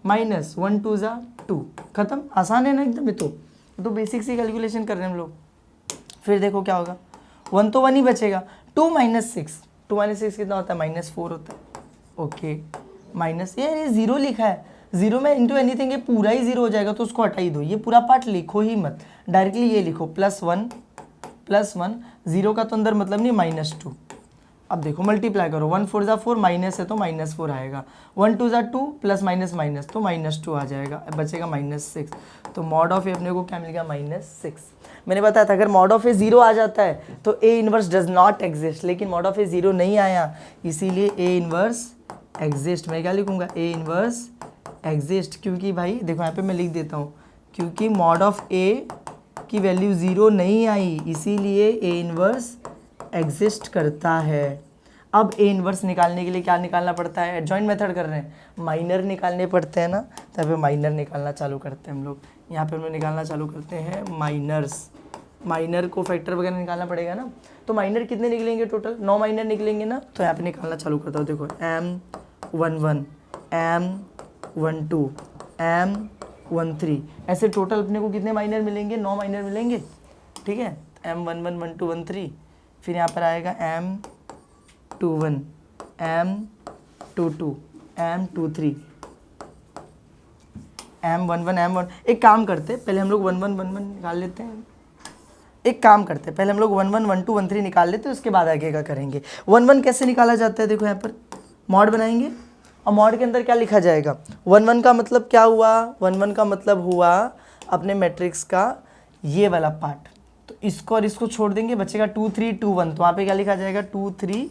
माइनस 1 2 ज़ा 2, खत्म। आसान है ना एकदम, ये तो बेसिक सी कैलकुलेशन कर रहे हैं हम लोग। फिर देखो क्या होगा, 1 तो 1 ही बचेगा, 2 माइनस 6, 2 माइनस 6 कितना होता है, -4 होता है। ओके, माइनस ये 0 लिखा है, 0 में इंटू एनीथिंग ये पूरा ही 0 हो जाएगा, तो उसको हटा ही दो, ये पूरा पार्ट लिखो ही मत, डायरेक्टली ये लिखो +1 +1, 0 का तो अंदर मतलब नहीं, -2। अब देखो मल्टीप्लाई करो, 1 4 ज़ा 4, माइनस है तो -4 आएगा, 1 2 ज़ा 2, प्लस माइनस माइनस तो -2 आ जाएगा, बचेगा -6। तो मॉड ऑफ ए अपने को क्या मिल गया, -6। मैंने बताया था अगर मॉड ऑफ ए 0 आ जाता है तो A inverse does not exist, लेकिन मॉड ऑफ ए 0 नहीं आया, इसीलिए ए इनवर्स एग्जिस्ट। मैं क्या लिखूंगा, ए इनवर्स एग्जिस्ट, क्योंकि भाई देखो यहाँ पे मैं लिख देता हूँ, क्योंकि मॉड ऑफ ए की वैल्यू 0 नहीं आई, इसीलिए ए इनवर्स एग्जिस्ट करता है। अब ए इनवर्स निकालने के लिए क्या निकालना पड़ता है, एडजॉइंट मेथड कर रहे हैं, माइनर निकालने पड़ते हैं ना, तब पे माइनर निकालना चालू करते हैं हम लोग। यहाँ पे हम लोग निकालना चालू करते हैं माइनर्स, माइनर को फैक्टर वगैरह निकालना पड़ेगा ना। तो माइनर कितने निकलेंगे टोटल, 9 माइनर निकलेंगे ना। तो यहाँ पे निकालना चालू करता हूँ, देखो M11 M12 M13, ऐसे टोटल अपने को कितने माइनर मिलेंगे, 9 माइनर मिलेंगे, ठीक है। M11 12 13, फिर यहाँ पर आएगा M21 M22 M23 M11 M1। एक काम करते पहले हम लोग 1 1 1 1 निकाल लेते हैं, एक काम करते हैं पहले हम लोग 1 1 1 2 1 3 निकाल लेते हैं, उसके बाद आगे का करेंगे। 1 1 कैसे निकाला जाता है, देखो यहाँ पर मॉड बनाएंगे और मॉड के अंदर क्या लिखा जाएगा, 1 1 का मतलब क्या हुआ, 1 1 का मतलब हुआ अपने मैट्रिक्स का ये वाला पार्ट, तो इसको और इसको छोड़ देंगे, बचेगा 2 3 2 1, तो वहाँ पे क्या लिखा जाएगा 2 3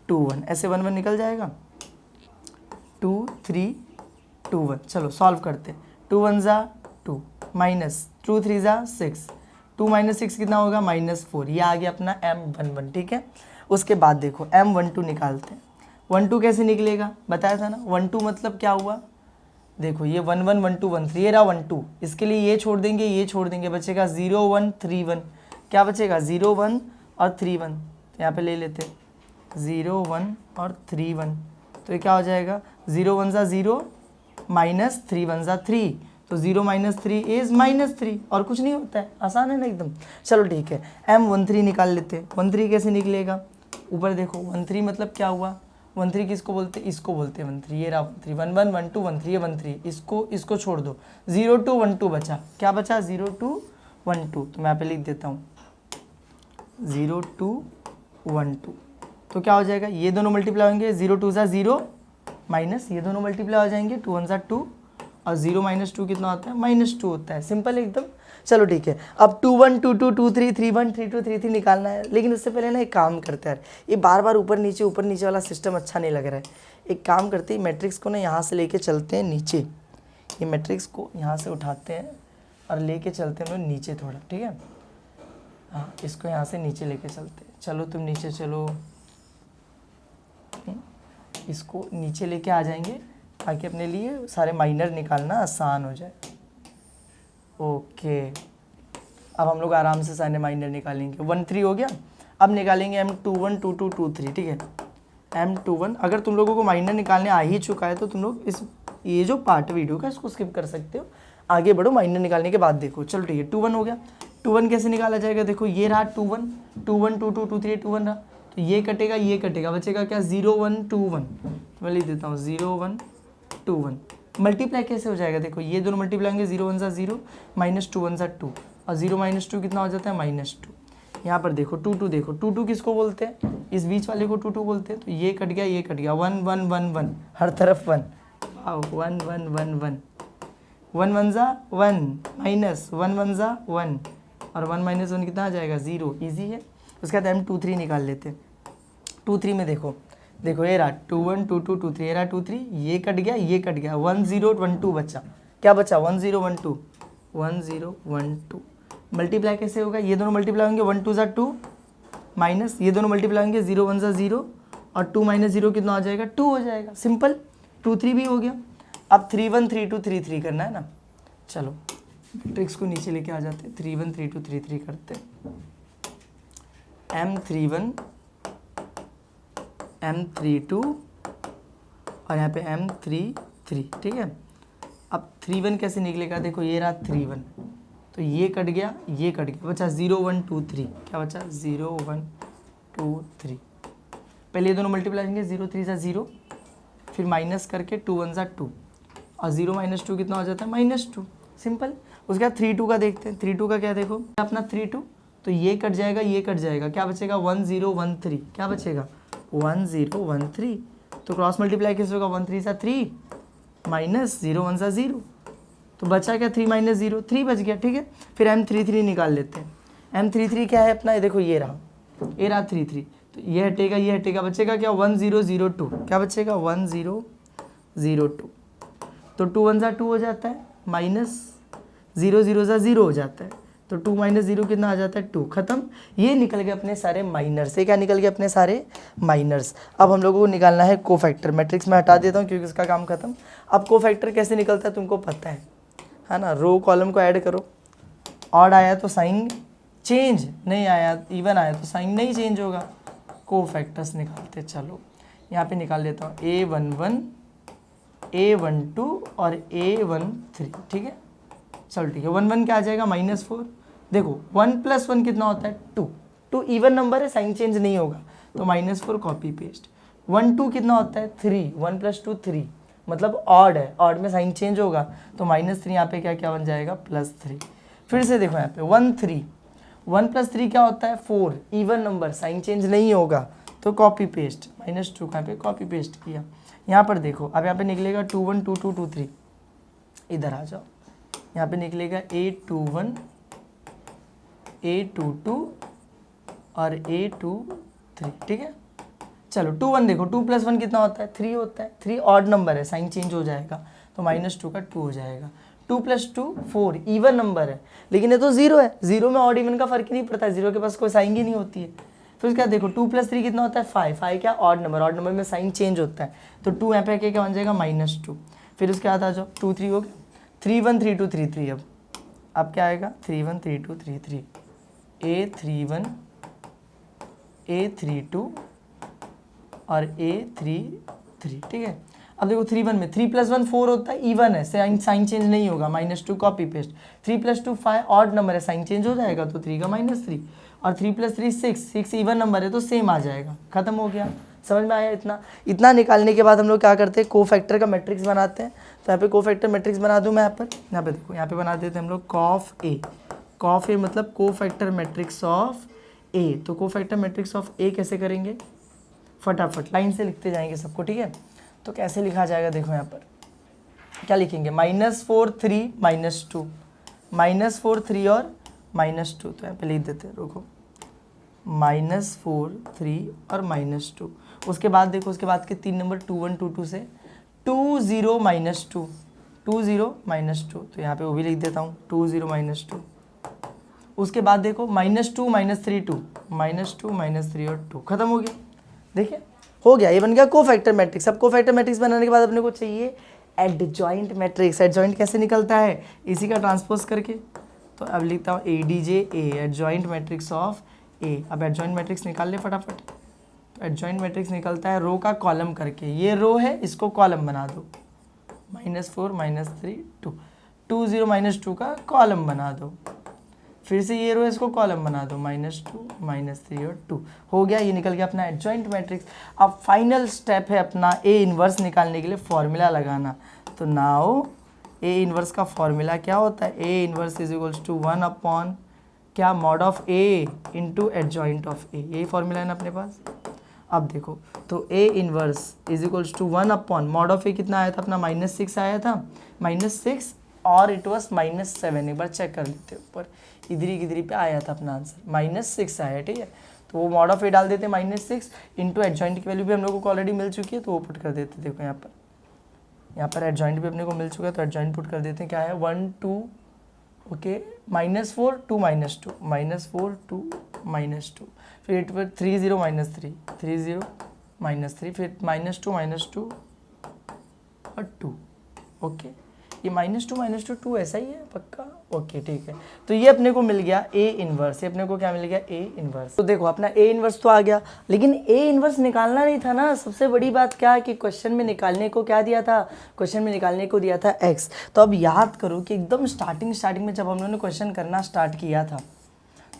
2 1, ऐसे 1 1 निकल जाएगा, 2 3 2 1। चलो सॉल्व करते, 2 1 ज़ा 2, माइनस 2 3 ज़ा 6, 2 माइनस 6 कितना होगा, -4, ये आ गया अपना M11, ठीक है। उसके बाद देखो M12 निकालते हैं, 1 2 कैसे निकलेगा, बताया था ना, 1 2 मतलब क्या हुआ, देखो ये 1 1 1 2 1 3, ये रहा 1 2, इसके लिए ये छोड़ देंगे, ये छोड़ देंगे, बचेगा 0 1 3 1, क्या बचेगा 0 1 और 3 1, तो यहाँ पे ले लेते 0 1 और 3 1, तो ये क्या हो जाएगा 0 1 ज़ा 0 माइनस 3 1 ज़ा 3, तो 0 माइनस 3 इज़ -3, और कुछ नहीं होता है, आसान है ना एकदम। चलो ठीक है, M13 निकाल लेते हैं, 13 कैसे निकलेगा, ऊपर देखो 13 मतलब क्या हुआ, 13 किसको बोलते हैं, इसको बोलते हैं 13, ये रहा 13, 1 1 1 2 1 3, ये 13, इसको छोड़ दो, 0 2 1 2 बचा, क्या बचा 0 2 1 2, तो मैं यहाँ पे लिख देता हूँ 0 2 1 2, तो क्या हो जाएगा, ये दोनों मल्टीप्लाई होंगे, 0 2 सा 0 माइनस ये दोनों मल्टीप्लाई हो जाएंगे, 2 1 सा 2 और 0 - 2 कितना होता है, -2 होता है, सिंपल एकदम। चलो ठीक है, अब 2 1 2 2 2 3 3 1 3 2 3 3 निकालना है, लेकिन उससे पहले ना एक काम करते हैं यार, ये बार बार ऊपर नीचे वाला सिस्टम अच्छा नहीं लग रहा है। एक काम करते हैं, मैट्रिक्स को ना यहाँ से लेके चलते हैं नीचे, ये मैट्रिक्स को यहाँ से उठाते हैं और लेके चलते हैं हम लोग नीचे थोड़ा, ठीक है। हाँ, इसको यहाँ से नीचे लेके चलते हैं, चलो तुम नीचे चलो, इसको नीचे लेके आ जाएंगे ताकि अपने लिए सारे माइनर निकालना आसान हो जाए। ओके, अब हम लोग आराम से सारे माइनर निकालेंगे। 1 3 हो गया, अब निकालेंगे M21 2 2 2 3, ठीक है। M21, अगर तुम लोगों को माइनर निकालने आ ही चुका है तो तुम लोग ये जो पार्ट वीडियो का इसको स्किप कर सकते हो, आगे बढ़ो, माइनर निकालने के बाद देखो। चलो ठीक है, 2 1 हो गया, 2 1 कैसे निकाला जाएगा, देखो ये रहा 2 1 2 1 2 2 2 3 2 1 रहा, तो ये कटेगा, बचेगा क्या 0 1 2 1, तो मैं लिख देता हूँ 0 1 2 1। मल्टीप्लाई कैसे हो जाएगा, देखो ये दोनों मल्टीप्लाई होंगे, 0 1 सा 0 -2 1 सा 2 और 0 - 2 कितना हो जाता है -2। यहाँ पर देखो 2 2, देखो 2 2 किसको बोलते हैं, इस बीच वाले को 2 2 बोलते हैं, तो ये कट गया 1 1 1 1, हर तरफ 1, 1 1 1 1, 1 1 सा 1 माइनस 1 1 सा 1 और 1 - 1 कितना आ जाएगा 0, ईजी है। उसके बाद हम 2 3 निकाल लेते हैं। 2 3 में देखो ये रहा 2 1 2 2 2 3, ये रहा 2 3, ये कट गया 1 0 1 2 बचा, क्या बचा 1 0 1 2 1 0 1 2। मल्टीप्लाई कैसे होगा, ये दोनों मल्टीप्लाई होंगे, 1 2 सा 2 माइनस ये दोनों मल्टीप्लाई होंगे, 0 1 सा 0 और 2 - 0 कितना हो जाएगा 2 हो जाएगा, सिंपल। 2 3 भी हो गया। अब 3 1 3 2 3 3 करना है ना, चलो ट्रिक्स को नीचे लेके आ जाते हैं, 3 1 3 2 3 3 करते हैं। M31 M32 और यहाँ पे M33, ठीक है। अब 3 1 कैसे निकलेगा, देखो ये रहा 3 1, तो ये कट गया बचा 0 1 2 3, क्या बचा 0 1 2 3। पहले ये दोनों मल्टीप्लाई होंगे, 0 3 सा 0, फिर माइनस करके 2 1 सा 2 और 0 - 2 कितना हो जाता है -2, सिंपल। उसके बाद 3 2 का देखते हैं, 3 2 का क्या, देखो अपना 3 2, तो ये कट जाएगा, क्या बचेगा 1 0 1 3, क्या बचेगा 1 0 1 3, तो क्रॉस मल्टीप्लाई कैसे होगा 1 3 सा 3 माइनस 0 1 सा 0, तो बचा क्या 3 - 0 3 बच गया, ठीक है। फिर M33 निकाल लेते हैं। M33 क्या है अपना, ये देखो ये रहा 3 3, तो ये हटेगा, बचेगा क्या 1 0 0 2, क्या बचेगा 1 0 0 2, तो 2 1 सा 2 हो जाता है माइनस 0 0 सा 0 हो जाता है, तो 2 - 0 कितना आ जाता है 2, खत्म। ये निकल गए अपने सारे माइनर्स, ये क्या निकल गए अपने सारे माइनर्स। अब हम लोगों को निकालना है कोफैक्टर, मैट्रिक्स में हटा देता हूँ क्योंकि इसका काम खत्म। अब कोफैक्टर कैसे निकलता है तुमको पता है ना, रो कॉलम को ऐड करो, ऑड आया तो साइन चेंज, नहीं आया इवन आया तो साइन नहीं चेंज होगा। कोफैक्टर्स निकालते, चलो यहाँ पे निकाल लेता हूँ A11 A12 और A13, ठीक है। चलो ठीक है, 1 1 क्या आ जाएगा -4, देखो 1 + 1 कितना होता है 2, 2 इवन नंबर है, साइन चेंज नहीं होगा, तो -4 कॉपी पेस्ट। 1 2 कितना होता है 3, 1 + 2 3, मतलब ऑड है, ऑड में साइन चेंज होगा, तो -3 यहाँ पे क्या बन जाएगा +3। फिर से देखो यहाँ पे 1 3, 1 + 3 क्या होता है 4, इवन नंबर, साइन चेंज नहीं होगा, तो कॉपी पेस्ट, -2 यहाँ पे कॉपी पेस्ट किया। यहाँ पर देखो, अब यहाँ पे निकलेगा 2 1 2 2 2 3, इधर आ जाओ, यहाँ पे निकलेगा A21 A22 और A23, ठीक है। चलो 2 1 देखो, 2 + 1 कितना होता है 3 होता है, 3 ऑड नंबर है, साइन चेंज हो जाएगा, तो -2 का 2 हो जाएगा। 2 + 2 4 इवन नंबर है, लेकिन ये तो 0 है, 0 में ऑड इवन का फर्क ही नहीं पड़ता है, 0 के पास कोई साइन ही नहीं होती है। फिर उसके बाद देखो 2 + 3 कितना होता है 5, 5 क्या ऑड नंबर में साइन चेंज होता है, तो 2 यहाँ पे क्या बन जाएगा -2। फिर उसके बाद आ जाओ 2 3 हो गया, 3 1 3 2 3 3, अब क्या आएगा 3 1 3 2 3 3, A31 A32 और A33, ठीक है। अब देखो 3 1 में 3 + 1 4 होता है, इवन है, साइन चेंज नहीं होगा, -2 कॉपी पेस्ट। 3 + 2 5 ऑड नंबर है, साइन चेंज हो जाएगा, तो 3 का -3, और 3 + 3 6 इवन नंबर है, तो सेम आ जाएगा, खत्म हो गया। समझ में आया? इतना निकालने के बाद हम लोग क्या करते हैं, कोफैक्टर का मैट्रिक्स बनाते हैं। तो यहाँ पे कोफैक्टर मैट्रिक्स बना दूँ मैं यहाँ पे देखो, यहाँ पे बना देते हैं हम लोग कॉफ ए मतलब कोफैक्टर मैट्रिक्स ऑफ ए। तो कोफैक्टर मैट्रिक्स ऑफ ए कैसे करेंगे, फटाफट लाइन से लिखते जाएंगे सबको, ठीक है। तो कैसे लिखा जाएगा, देखो यहाँ पर क्या लिखेंगे, -4 3 -2, -4 3 और -2। तो यहाँ पे लिख देते हैं, रुको, -4 3 और -2। उसके बाद देखो, उसके बाद के 3 नंबर 2 1 2 2 से 2 0 -2, 2 0 -2। तो यहाँ पे वो भी लिख देता हूँ, 2 0 -2। उसके बाद देखो -2 -3 2, -2 -3 और 2, खत्म हो गया। देखिए हो गया, ये बन गया कोफैक्टर मैट्रिक्स। अब कोफैक्टर मैट्रिक्स बनाने के बाद अपने को चाहिए एडजॉइंट मैट्रिक्स। एडजॉइंट कैसे निकलता है, इसी का ट्रांसपोज करके। तो अब लिखता हूँ ADJ A, adjoint matrix of A। अब एडजॉइंट मैट्रिक्स निकाल ले फटाफट। तो एडजॉइंट मैट्रिक्स निकलता है रो का कॉलम करके, ये रो है इसको कॉलम बना दो, -4 -3 2, 2 0 -2 का कॉलम बना दो, फिर से ये रो इसको कॉलम बना दो, -2 -3 और 2। हो गया, ये निकल गया अपना एडजॉइंट मैट्रिक्स। अब फाइनल स्टेप है अपना ए इन्वर्स निकालने के लिए फॉर्मूला लगाना। तो नाउ ए इन्वर्स का फॉर्मूला क्या होता है, A inverse is equals to 1 upon क्या, mod of A into adjoint of A. यही फॉर्मूला है ना अपने पास। अब देखो, तो A inverse is equals to 1 upon mod of A कितना आया था अपना, -6 आया था, -6 और इट वॉज -7। एक बार चेक कर लेते हैं, ऊपर इधरी पे आया था अपना आंसर, -6 आया, ठीक है। तो वो मॉड ऑफ ए डाल देते, -6 इंटू एडजॉइंट की वैल्यू भी हम लोगों को ऑलरेडी मिल चुकी है, तो वो पुट कर देते। देखो यहाँ पर एडजॉइंट भी अपने को मिल चुका है, तो एडजॉइंट पुट कर देते हैं। क्या है, 1 2, ओके, -4 2 -2, -4 2 -2, फिर इट पर 3 0 -3, 3 0 -3, फिर -2 -2 और 2, ओके। ये -2 2 ऐसा ही है पक्का, ओके ठीक है। तो ये अपने को मिल गया ए इन्वर्स, ये अपने को क्या मिल गया, ए इन्वर्स। तो देखो अपना ए इन्वर्स तो आ गया, लेकिन ए इन्वर्स निकालना नहीं था ना। सबसे बड़ी बात क्या है कि क्वेश्चन में निकालने को क्या दिया था, क्वेश्चन में निकालने को दिया था x। तो अब याद करो कि एकदम स्टार्टिंग में जब हम लोगों ने क्वेश्चन करना स्टार्ट किया था,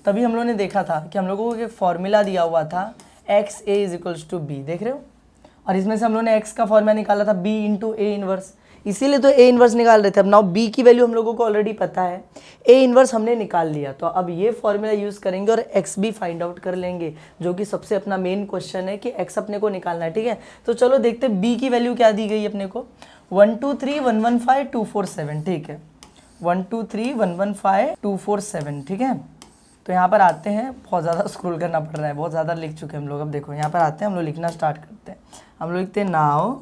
तभी हम लोगों ने देखा था कि हम लोगों को एक फॉर्मूला दिया हुआ था XA = B, देख रहे हो। और इसमें से हम लोगों ने x का फॉर्मूला निकाला था B × A इन्वर्स, इसीलिए तो ए इन्वर्स निकाल रहे थे। अब नाउ बी की वैल्यू हम लोगों को ऑलरेडी पता है, ए इन्वर्स हमने निकाल लिया, तो अब ये फॉर्मूला यूज़ करेंगे और एक्स भी फाइंड आउट कर लेंगे, जो कि सबसे अपना मेन क्वेश्चन है कि एक्स अपने को निकालना है, ठीक है। तो चलो देखते हैं बी की वैल्यू क्या दी गई अपने को, 1 2 3 1 1 5 2 4 7, ठीक है, 1 2 3 1 1 5 2 4 7, ठीक है। तो यहाँ पर आते हैं, बहुत ज़्यादा स्क्रॉल करना पड़ रहा है, बहुत ज़्यादा लिख चुके हैं हम लोग। अब देखो यहाँ पर आते हैं, हम लोग लिखना स्टार्ट करते हैं। हम लोग लिखते हैं नाउ,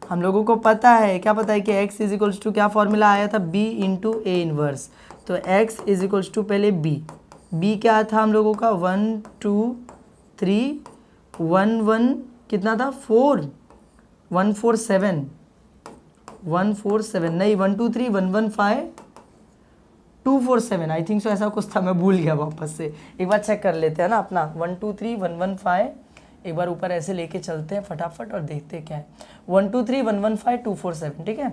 हम लोगों को पता है, क्या पता है कि x इज टू क्या फॉर्मूला आया था, b × A इन्वर्स। तो x इज टू पहले b क्या था हम लोगों का, 1 2 3 1 1 कितना था, 4 1 4 7 1 4 7 नहीं 1 2 3 1 1 5 2 4 7, आई थिंक सो ऐसा कुछ था, मैं भूल गया वापस से, एक बार चेक कर लेते हैं ना अपना। 1 2 3 1 1 5, एक बार ऊपर ऐसे लेके चलते हैं फटाफट और देखते हैं क्या है, 1 2 3 1 1 5 2 4 7, ठीक है।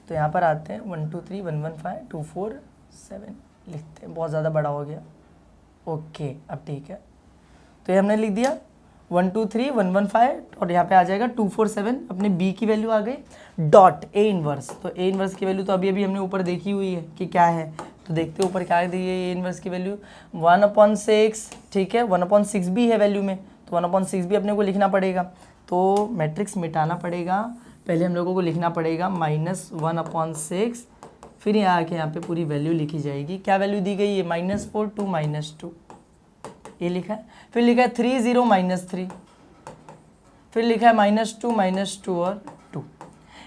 तो यहाँ पर आते हैं 1 2 3 1 1 5 2 4 7 लिखते हैं, बहुत ज़्यादा बड़ा हो गया, ओके अब ठीक है। तो ये हमने लिख दिया 1 2 3 1 1 5 और यहाँ पे आ जाएगा 2 4 7, अपने b की वैल्यू आ गई, डॉट ए इन्वर्स। तो ए इन्वर्स की वैल्यू तो अभी हमने ऊपर देखी हुई है कि क्या है, तो देखते ऊपर क्या दी है ए इन्वर्स की वैल्यू 1/6, ठीक है, 1/6 भी है वैल्यू में, तो 1/6 भी अपने को लिखना पड़ेगा। तो मैट्रिक्स मिटाना पड़ेगा, पहले हम लोगों को लिखना पड़ेगा -1/6, फिर यहाँ आके यहाँ पे पूरी वैल्यू लिखी जाएगी। क्या वैल्यू दी गई है, -4 2 -2, ये लिखा है। फिर लिखा है 3 0 -3, फिर लिखा है -2 2 और 2।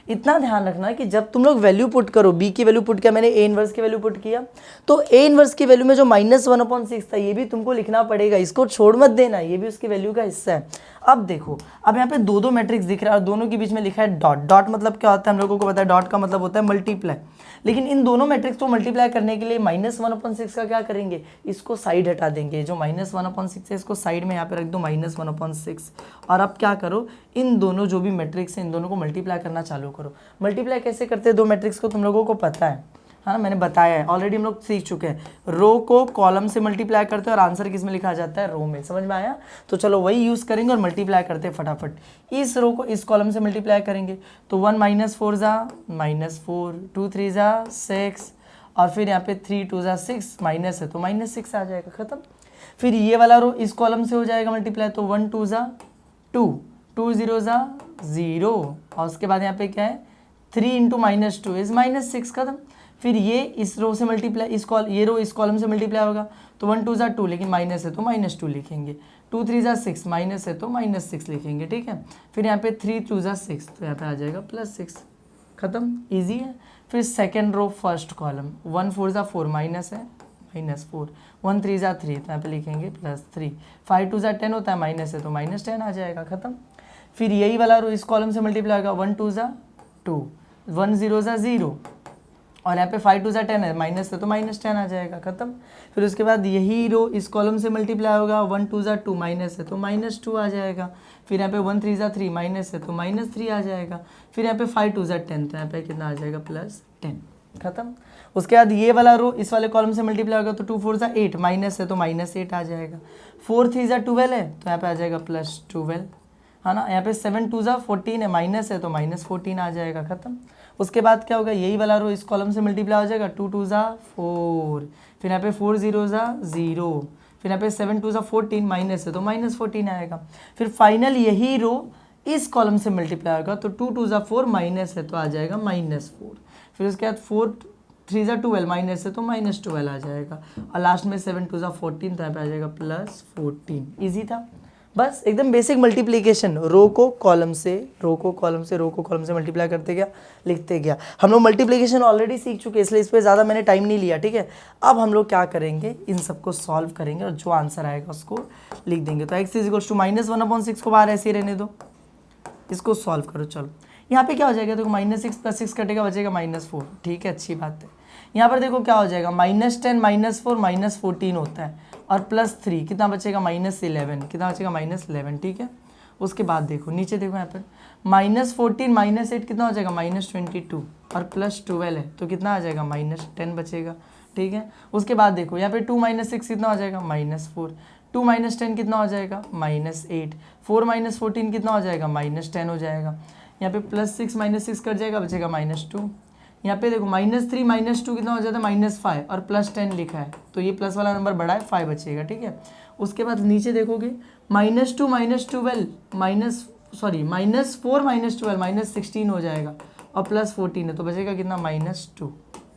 इतना ध्यान रखना कि जब तुम लोग वैल्यू पुट करो, b की वैल्यू पुट किया, मैंने a इन्वर्स की वैल्यू पुट किया, तो a इन्वर्स की वैल्यू में जो -1/6 था ये भी तुमको लिखना पड़ेगा, इसको छोड़ मत देना, ये भी उसकी वैल्यू का हिस्सा है। अब देखो, अब यहाँ पे दो मैट्रिक्स दिख रहा है और दोनों के बीच में लिखा है डॉट। डॉट मतलब क्या होता है, हम लोगों को पता है, डॉट का मतलब होता है मल्टीप्लाई। लेकिन इन दोनों मैट्रिक्स को मल्टीप्लाई करने के लिए -1/6 का क्या करेंगे, इसको साइड हटा देंगे, जो -1/6 है इसको साइड में यहाँ पे रख दो, -1/6। और अब क्या करो, इन दोनों जो भी मैट्रिक्स हैं इन दोनों को मल्टीप्लाई करना चालू करो। मल्टीप्लाई कैसे करते हैं दो मैट्रिक्स को, तुम लोगों को पता है, हाँ मैंने बताया है ऑलरेडी, हम लोग सीख चुके हैं। रो को कॉलम से मल्टीप्लाई करते हैं और आंसर किस में लिखा जाता है, रो में। समझ में आया? तो चलो वही यूज़ करेंगे और मल्टीप्लाई करते हैं फटाफट। इस रो को इस कॉलम से मल्टीप्लाई करेंगे तो 1 - 4 ज़ा -4, 2 3 ज़ा 6 और फिर यहाँ पे 3 2 ज़ा 6 माइनस है तो -6 आ जाएगा, खत्म। फिर ये वाला रो इस कॉलम से हो जाएगा मल्टीप्लाई तो 1 2 ज़ा 2, 2 0 ज़ा 0 और उसके बाद यहाँ पे क्या है 3 × -2 इज -6, खत्म। फिर ये इस रो से मल्टीप्लाई ये रो इस कॉलम से मल्टीप्लाई होगा तो 1 2 ज़ा 2 लेकिन माइनस है तो -2 लिखेंगे, 2 3 ज़ा 6 माइनस है तो -6 लिखेंगे, ठीक है। फिर यहाँ पे 3 2 ज़ा 6 तो यहाँ पे आ जाएगा +6, खत्म, इजी है। फिर सेकेंड रो फर्स्ट कॉलम 1 4 ज़ा 4 माइनस है -4, 1 3 ज़ा 3 तो यहाँ पे लिखेंगे +3, 5 2 ज़ा 10 होता है माइनस है तो -10 आ जाएगा, खत्म। फिर यही वाला रो इस कॉलम से मल्टीप्लाई होगा 1 2 ज़ा 2, 1 0 ज़ा 0 और यहाँ पे 5 2 ज़ा 10 है माइनस है तो -10 आ जाएगा, खत्म। फिर उसके बाद यही रो इस कॉलम से मल्टीप्लाई होगा 1 2 ज़ा 2 माइनस है तो -2 आ जाएगा। फिर यहाँ पे 1 3 ज़ा 3 माइनस है तो -3 आ जाएगा। फिर यहाँ पे 5 2 ज़ा 10 तो यहाँ पे कितना आ जाएगा +10, खत्म। उसके बाद ये वाला रो इस वाले कॉलम से मल्टीप्लाई होगा तो 2 4 ज़ा 8 माइनस है तो -8 आ जाएगा। 4 3 ज़ा 12 है तो यहाँ पे आ जाएगा +12, है ना। यहाँ पे 7 2 ज़ा 14 है माइनस है तो -14 आ जाएगा, खत्म। उसके बाद क्या होगा यही वाला रो इस कॉलम से मल्टीप्लाई हो जाएगा 2 2 ज़ा 4, फिर यहाँ पे 4 0 ज़ा 0, फिर यहाँ पे 7 2 ज़ा 14 माइनस है तो -14 आएगा। फिर फाइनल यही रो इस कॉलम से मल्टीप्लाई होगा तो 2 2 ज़ा 4 माइनस है तो आ जाएगा -4। फिर उसके बाद 4 3 ज़ा 12 माइनस है तो -12 आ जाएगा और लास्ट में 7 2 ज़ा 14 तो यहाँ पे आ जाएगा +14। ईजी था, बस एकदम बेसिक मल्टीप्लिकेशन। रो को कॉलम से मल्टीप्लाई करते गया, लिखते गया। हम लोग मल्टीप्लिकेशन ऑलरेडी सीख चुके हैं इसलिए इस पर ज़्यादा मैंने टाइम नहीं लिया, ठीक है। अब हम लोग क्या करेंगे, इन सबको सॉल्व करेंगे और जो आंसर आएगा उसको लिख देंगे। तो x = -1/6 को बाहर ऐसे ही रहने दो, इसको सॉल्व करो। चलो यहाँ पे क्या हो जाएगा, देखो -6 + 6 कटेगा बचेगा -4, ठीक है, अच्छी बात है। यहाँ पर देखो क्या हो जाएगा -10 -4 -14 होता है और +3 कितना बचेगा -11, कितना बचेगा -11, ठीक है। उसके बाद देखो नीचे देखो यहाँ पर -14 -8 कितना हो जाएगा -22 और +12 है तो कितना आ जाएगा -10 बचेगा, ठीक है। उसके बाद देखो यहाँ पे 2 - 6 कितना हो जाएगा -4, 2 - 10 कितना हो जाएगा -8, 4 - 14 कितना हो जाएगा -10 हो जाएगा। यहाँ पे +6 - 6 कट जाएगा बचेगा -2। यहाँ पे देखो -3 - 2 कितना हो जाता है -5 और +10 लिखा है तो ये प्लस वाला नंबर बड़ा है 5 बचेगा, ठीक है। उसके बाद नीचे देखोगे -2 - 12 -4 - 12 -16 हो जाएगा और +14 है तो बचेगा कितना -2।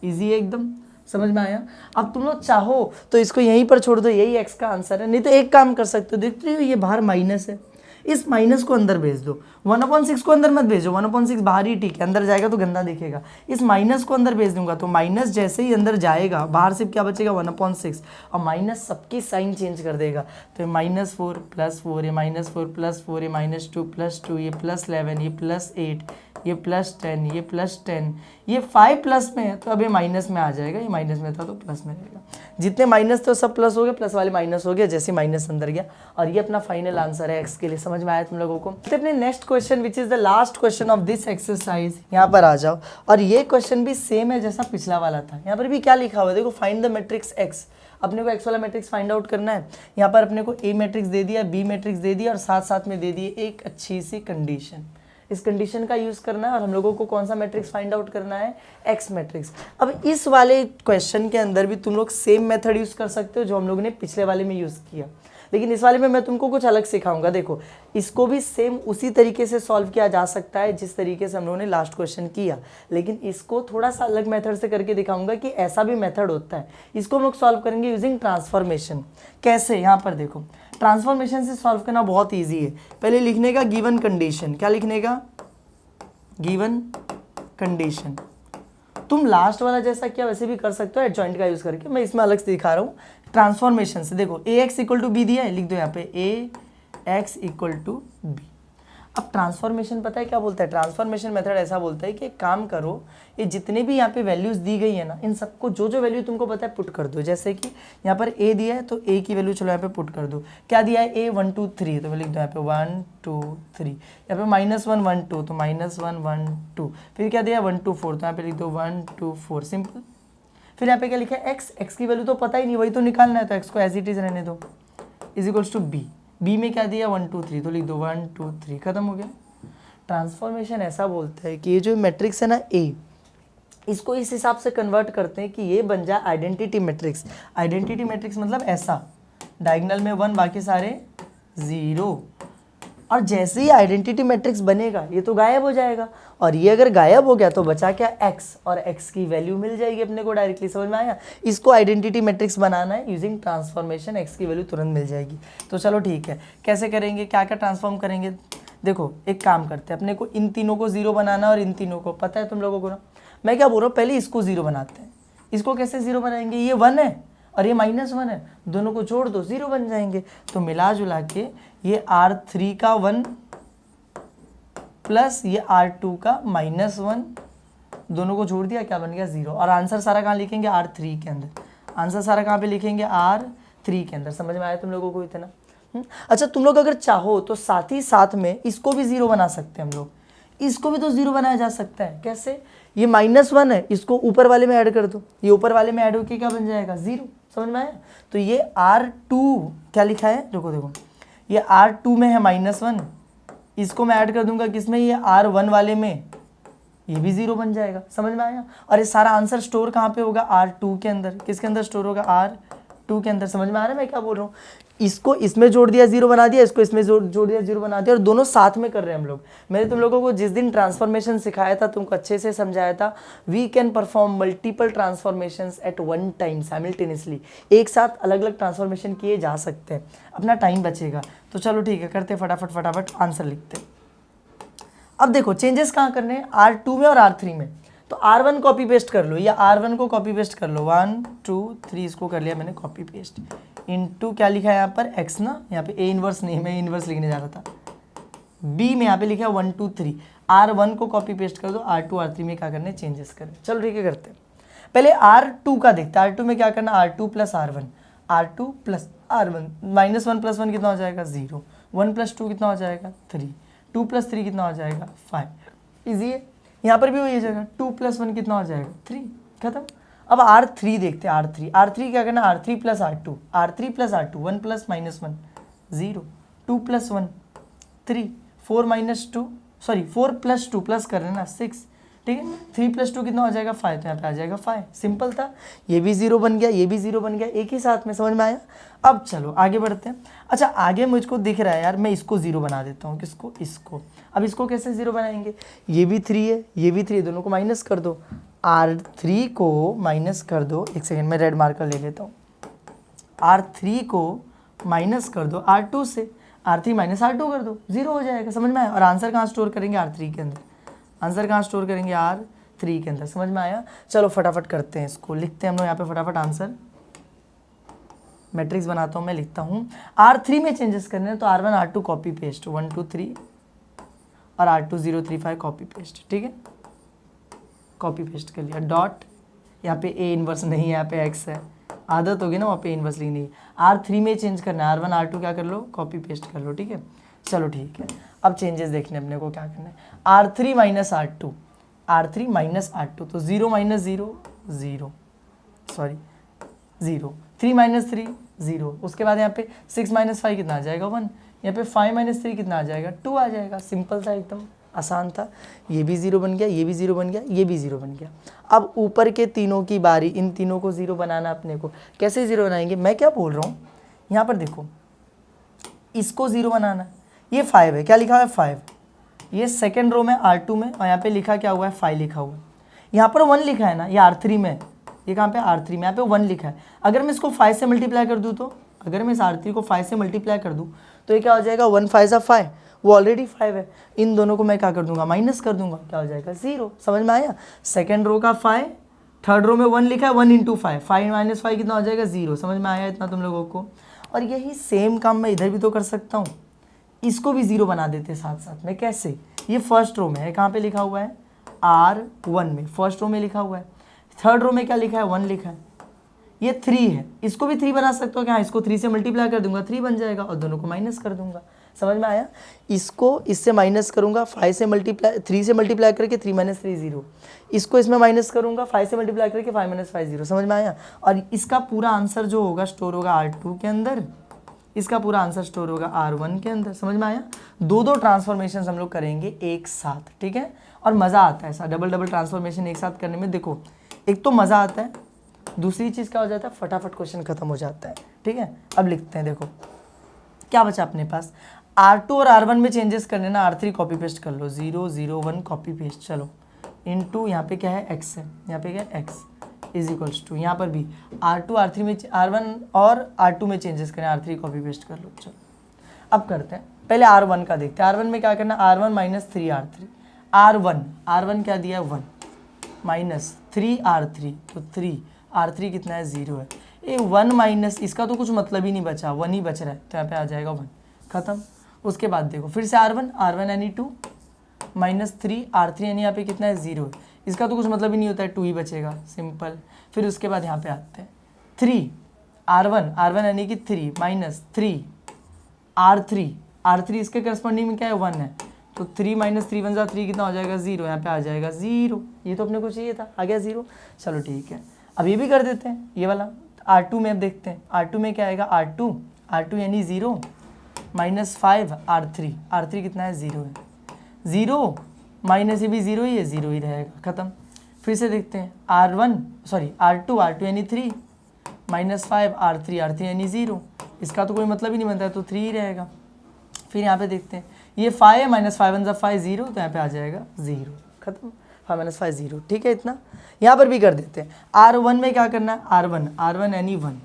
ईजी है एकदम, समझ में आया। अब तुम लोग चाहो तो इसको यहीं पर छोड़ दो, यही x का आंसर है। नहीं तो एक काम कर सकते हो, देखते हो ये बाहर माइनस है, इस माइनस को अंदर भेज दो। 1/6 को अंदर मत भेजो, 1/6 बाहर ही ठीक है, अंदर जाएगा तो गंदा दिखेगा। इस माइनस को अंदर भेज दूंगा तो माइनस जैसे ही अंदर जाएगा बाहर सिर्फ क्या बचेगा 1/6 और माइनस सबकी साइन चेंज कर देगा। तो -4 +4 ये -4 +4 ये -2 +2 ये +11 ये +8 ये +10 ये +10 ये 5 प्लस में है तो अब ये माइनस में आ जाएगा, ये माइनस में था तो प्लस में रहेगा। जितने माइनस थे सब प्लस हो गए, प्लस वाले माइनस हो गया जैसे माइनस अंदर गया और ये अपना फाइनल आंसर है x के लिए। समझ में आया तुम लोगों को। तो अपने next question which is the last question of this exercise, यहाँ पर आ जाओ। और ये क्वेश्चन भी सेम है जैसा पिछला वाला था। यहाँ पर भी क्या लिखा हुआ है देखो, फाइंड द मैट्रिक्स x। अपने को x वाला मैट्रिक्स फाइंड आउट करना है। यहाँ पर अपने को a मैट्रिक्स दे दिया, b मैट्रिक्स दे दिया और साथ साथ में दे दिए एक अच्छी सी कंडीशन। इस कंडीशन का यूज़ करना है और हम लोगों को कौन सा मैट्रिक्स फाइंड आउट करना है, एक्स मैट्रिक्स। अब इस वाले क्वेश्चन के अंदर भी तुम लोग सेम मेथड यूज़ कर सकते हो जो हम लोगों ने पिछले वाले में यूज़ किया, लेकिन इस वाले में मैं तुमको कुछ अलग सिखाऊंगा। देखो इसको भी सेम उसी तरीके से सॉल्व किया जा सकता है जिस तरीके से हम लोगों ने लास्ट क्वेश्चन किया, लेकिन इसको थोड़ा सा अलग मेथड से करके दिखाऊंगा कि ऐसा भी मेथड होता है। इसको हम लोग सॉल्व करेंगे यूजिंग ट्रांसफॉर्मेशन। कैसे, यहाँ पर देखो ट्रांसफॉर्मेशन से सॉल्व करना बहुत ईजी है। पहले लिखने का गिवन कंडीशन, क्या लिखने का, गिवन कंडीशन। तुम लास्ट वाला जैसा किया वैसे भी कर सकते हो एडजॉइंट का यूज करके, मैं इसमें अलग से दिखा रहा हूँ। ट्रांसफॉर्मेशन से देखो ax = b दिया है, लिख दो यहाँ पे ax = b। अब ट्रांसफॉर्मेशन पता है क्या बोलता है, ट्रांसफॉर्मेशन मेथड ऐसा बोलता है कि एक काम करो, ये जितने भी यहाँ पे वैल्यूज दी गई है ना, इन सबको जो जो वैल्यू तुमको पता है पुट कर दो। जैसे कि यहाँ पर a दिया है तो a की वैल्यू चलो यहाँ पे पुट कर दो। क्या दिया है, a 1 2 3 तो मैं लिख दो यहाँ पे 1 2 3। यहाँ पे -1 1 2 तो -1 1 2। फिर क्या दिया है 1 2 4 तो यहाँ पे लिख दो 1 2 4। सिंपल, फिर यहाँ पे क्या लिखा है एक्स, एक्स की वैल्यू तो पता ही नहीं, वही तो निकालना है, तो एक्स को एज इट इज रहने दो, is equals to B, B में क्या दिया 1 2 3, तो लिख दो 1 2 3, खत्म हो गया। ट्रांसफॉर्मेशन ऐसा बोलता है कि ये जो मैट्रिक्स है ना ए, इसको इस हिसाब से कन्वर्ट करते हैं कि ये बन जाए आइडेंटिटी मैट्रिक्स। आइडेंटिटी मैट्रिक्स मतलब ऐसा, डायगोनल में 1 बाकी सारे 0, और जैसे ही आइडेंटिटी मैट्रिक्स बनेगा ये तो गायब हो जाएगा, और ये अगर गायब हो गया तो बचा क्या x, और x की वैल्यू मिल जाएगी अपने को डायरेक्टली, समझ में आया। इसको आइडेंटिटी मैट्रिक्स बनाना है यूजिंग ट्रांसफॉर्मेशन, x की वैल्यू तुरंत मिल जाएगी। तो चलो ठीक है, कैसे करेंगे, क्या क्या ट्रांसफॉर्म करेंगे। देखो एक काम करते हैं, अपने को इन तीनों को 0 बनाना, और इन तीनों को पता है तुम लोगों को ना, मैं क्या बोल रहा हूँ, पहले इसको 0 बनाते हैं। इसको कैसे 0 बनाएंगे, ये 1 है और ये -1 है, दोनों को जोड़ दो 0 बन जाएंगे। तो मिला जुला के ये R3 का 1 प्लस ये R2 का -1, दोनों को जोड़ दिया, क्या बन गया 0। और आंसर सारा कहाँ लिखेंगे, R3 के अंदर। आंसर सारा कहाँ पे लिखेंगे, R3 के अंदर। समझ में आया तुम लोगों को इतना। अच्छा, तुम लोग अगर चाहो तो साथ ही साथ में इसको भी 0 बना सकते हैं हम लोग, इसको भी तो 0 बनाया जा सकता है। कैसे, ये -1 है, इसको ऊपर वाले में ऐड कर दो, ये ऊपर वाले में ऐड होके क्या बन जाएगा 0। समझ में आया। तो ये R2 क्या लिखा है, देखो ये R2 में है -1, इसको मैं ऐड कर दूंगा किसमें, ये R1 वाले में, ये भी 0 बन जाएगा। समझ में आया। और ये सारा आंसर स्टोर कहाँ पे होगा, R2 के अंदर। किसके अंदर स्टोर होगा, R2 के अंदर। समझ में आ रहा है मैं क्या बोल रहा हूँ। इसको इसमें जोड़ दिया 0 बना दिया, इसको इसमें जोड़ दिया 0 बना दिया, और दोनों साथ में कर रहे हैं हम लोग। मैंने तुम लोगों को जिस दिन ट्रांसफॉर्मेशन सिखाया था, तुमको अच्छे से समझाया था, we can perform multiple transformations at one time simultaneously. एक साथ अलग अलग ट्रांसफॉर्मेशन किए जा सकते हैं, अपना टाइम बचेगा। तो चलो ठीक है, करते फटाफट आंसर लिखते। अब देखो चेंजेस कहाँ करने हैं, R2 में और R3 में। तो R1 कॉपी पेस्ट कर लो, या R1 को कॉपी पेस्ट कर लो, 1 2 3 इसको कर लिया मैंने कॉपी पेस्ट, इनटू क्या लिखा है यहाँ पर x ना, यहाँ पे A इनवर्स नहीं, मैं इनवर्स लिखने जा रहा था, B में यहाँ पे लिखा है 1 2 3। R1 को कॉपी पेस्ट कर दो, R2 R3 में क्या करने, चेंजेस करें। चलो ठीक है, करते हैं। पहले R2 का देखते हैं, R2 में क्या करना, R2 plus R1, R2 plus R1, -1 plus 1 कितना हो जाएगा 0, 1 प्लस 2 कितना हो जाएगा 3, 2 प्लस 3 कितना हो जाएगा 5। ईजी है। यहाँ पर भी वही जगह 2 प्लस 1 कितना हो जाएगा 3, खत्म। अब R3 देखते हैं, R3 क्या करना, R3 plus R2, R3 plus R2, 1 plus -1 0, 2 plus 1 3, 4 plus 2 plus कर लेना 6, ठीक है। 3 प्लस 2 कितना हो जाएगा 5, तो यहाँ पे आ जाएगा 5। सिंपल था, ये भी 0 बन गया, ये भी 0 बन गया, एक ही साथ में। समझ में आया। अब चलो आगे बढ़ते हैं। अच्छा, आगे मुझको दिख रहा है यार, मैं इसको 0 बना देता हूँ। किसको, इसको। अब इसको कैसे 0 बनाएंगे, ये भी 3 है, ये भी 3 है, दोनों को माइनस कर दो, R3 को माइनस कर दो। एक सेकेंड में रेड मार्कर ले लेता हूँ। R3 को माइनस कर दो R2 से, R3 माइनस R2 कर दो, 0 हो जाएगा। समझ में आया। और आंसर कहाँ स्टोर करेंगे, R3 के अंदर। आंसर कहाँ स्टोर करेंगे, R3 के अंदर। समझ में आया। चलो फटाफट करते हैं, इसको लिखते हैं हम लोग यहाँ पे फटाफट आंसर। मैट्रिक्स बनाता हूँ मैं, लिखता हूँ। R3 में चेंजेस करने हैं तो R1 R2 कॉपी पेस्ट, 1 2 3 और R2 0 3 5 कॉपी पेस्ट, ठीक है। कॉपी पेस्ट कर लिया, डॉट, यहाँ पे A इनवर्स नहीं है, यहाँ पे X है, आदत होगी ना वहाँ पे इनवर्स लिखनी है। R3 में चेंज करना है, R1 R2 क्या कर लो, कॉपी पेस्ट कर लो, ठीक है। चलो ठीक है, अब चेंजेस देखने अपने को क्या करना है। R3 minus R2, R3 minus R2, तो 0 माइनस 0 0, सॉरी 0, 3 माइनस 3 0, उसके बाद यहाँ पे 6 माइनस 5 कितना आ जाएगा 1, यहाँ पे 5 माइनस 3 कितना आ जाएगा 2 आ जाएगा। सिंपल था, एकदम आसान था। ये भी 0 बन गया, ये भी 0 बन गया, ये भी 0 बन गया। अब ऊपर के तीनों की बारी, इन तीनों को 0 बनाना अपने को। कैसे 0 बनाएंगे, मैं क्या बोल रहा हूँ, यहाँ पर देखो, इसको 0 बनाना। ये 5 है, क्या लिखा हुआ है 5, ये सेकेंड रो में R2 में, और यहाँ पे लिखा क्या हुआ है 5 लिखा हुआ है। यहाँ पर 1 लिखा है ना, ये R3 में, ये कहाँ पे R3 में, यहाँ पे 1 लिखा है। अगर मैं इसको 5 से मल्टीप्लाई कर दूँ, तो अगर मैं इस R3 को 5 से मल्टीप्लाई कर दूँ तो ये क्या हो जाएगा, 1 5 5, वो ऑलरेडी 5 है। इन दोनों को मैं क्या कर दूंगा, माइनस कर दूंगा, क्या हो जाएगा 0। समझ में आया। सेकेंड रो का 5, थर्ड रो में 1 लिखा है, 1 इंटू 5, 5 माइनस 5 कितना हो जाएगा 0। समझ में आया इतना तुम लोगों को। और यही सेम काम मैं इधर भी तो कर सकता हूँ, इसको भी 0 बना देते साथ साथ में। कैसे, ये फर्स्ट रो में है, कहाँ पे लिखा हुआ है R1 में, फर्स्ट रो में लिखा हुआ है। थर्ड रो में क्या लिखा है 1 लिखा है, ये 3 है, इसको भी 3 बना सकते हो क्या, इसको 3 से मल्टीप्लाई कर दूंगा 3 बन जाएगा, और दोनों को माइनस कर दूंगा। समझ में आया? इसको इससे माइनस करूंगा 5 से मल्टीप्लाई 3 से मल्टीप्लाई करके 3 - 3 0, इसको इसमें माइनस करूंगा 5 से मल्टीप्लाई करके 5 - 5 0, समझ में आया? और इसका पूरा आंसर जो होगा स्टोर होगा R2 के अंदर, इसका पूरा आंसर स्टोर होगा R1 के अंदर, समझ में आया? दो ट्रांसफॉर्मेशन हम लोग करेंगे एक साथ, ठीक है? और मज़ा आता है ऐसा डबल ट्रांसफॉर्मेशन एक साथ करने में। देखो एक तो मज़ा आता है, दूसरी चीज़ क्या हो जाता है, फटाफट क्वेश्चन खत्म हो जाता है, ठीक है? अब लिखते हैं, देखो क्या बचा अपने पास, R2 और R1 में चेंजेस करने ना, R3 कॉपी पेस्ट कर लो, 0 0 1 कॉपी पेस्ट, चलो इनटू यहाँ पे क्या है x है, यहाँ पे क्या है x इज इक्वल्स टू, यहाँ पर भी R2 R3 में R1 और R2 में चेंजेस करें, R3 कॉपी पेस्ट कर लो। चलो अब करते हैं, पहले R1 का देखते हैं। R1 में क्या करना, R1 - 3R3, R1 क्या दिया है 1 माइनस 3R3, तो 3R3 कितना है 0 है, ये 1 माइनस इसका तो कुछ मतलब ही नहीं बचा, 1 ही बच रहा है, तो यहाँ पे आ जाएगा 1, खत्म। उसके बाद देखो फिर से R1 यानी 2 माइनस 3R3 यानी यहाँ पे कितना है 0 है, इसका तो कुछ मतलब ही नहीं होता है, 2 ही बचेगा, सिंपल। फिर उसके बाद यहाँ पे आते हैं 3R1 यानी कि 3 माइनस 3R3 इसके करस्पॉन्डिंग में क्या है 1 है, तो 3 - 3 1 3 कितना हो जाएगा 0, यहाँ पे आ जाएगा 0, ये तो अपने को चाहिए था, आ गया 0। चलो ठीक है, अब ये भी कर देते हैं ये वाला R2 में। अब देखते हैं R2 में क्या आएगा, R2 यानी 0 माइनस 5R3 कितना है 0 है, 0 माइनस ये भी 0 ही है, 0 ही रहेगा, ख़त्म। फिर से देखते हैं R2 यानी 3 माइनस 5R3 यानी 0, इसका तो कोई मतलब ही नहीं बनता है, तो 3 ही रहेगा। फिर यहाँ पे देखते हैं ये 5 है, माइनस 5 1 5 0, तो यहाँ पे आ जाएगा 0, खत्म, 5 - 5 0, ठीक है इतना। यहाँ पर भी कर देते हैं, R1 में क्या करना है, R1 यानी 1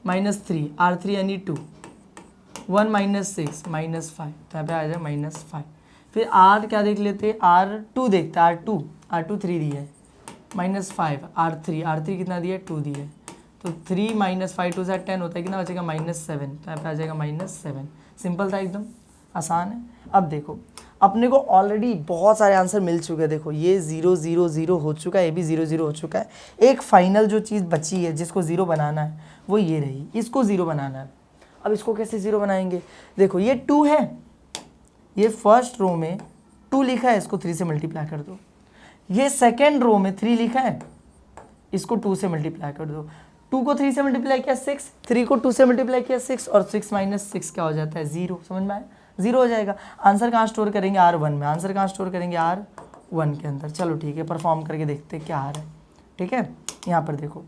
माइनस 3R3 यानी 2, 1 माइनस 6 -5, तो यहाँ पे आ जाएगा -5। फिर R क्या देख लेते हैं, R2 देखते हैं, R2 3 दिया है, -5R3 कितना दिया है 2 दिया है, तो 3 - 5 2 से 10 होता है, कितना बचेगा -7, तो यहाँ पे आ जाएगा -7। सिंपल था एकदम, आसान है। अब देखो अपने को ऑलरेडी बहुत सारे आंसर मिल चुके हैं, देखो ये 0 0 0 हो चुका है, ये भी 0 0 हो चुका है। एक फाइनल जो चीज़ बची है जिसको 0 बनाना है वो ये रही, इसको 0 बनाना है। अब इसको कैसे 0 बनाएंगे, देखो ये 2 है, ये फर्स्ट रो में 2 लिखा है, इसको 3 से मल्टीप्लाई कर दो। ये सेकेंड रो में 3 लिखा है, इसको 2 से मल्टीप्लाई कर दो। 2 को 3 से मल्टीप्लाई किया 6, 3 को 2 से मल्टीप्लाई किया 6, और 6 - 6 क्या हो जाता है 0, समझ में आया, 0 हो जाएगा। आंसर कहाँ स्टोर करेंगे, R1 में, आंसर कहाँ स्टोर करेंगे R1 के अंदर। चलो ठीक है, परफॉर्म करके देखते हैं क्या आ रहा है, ठीक है। यहाँ पर देखो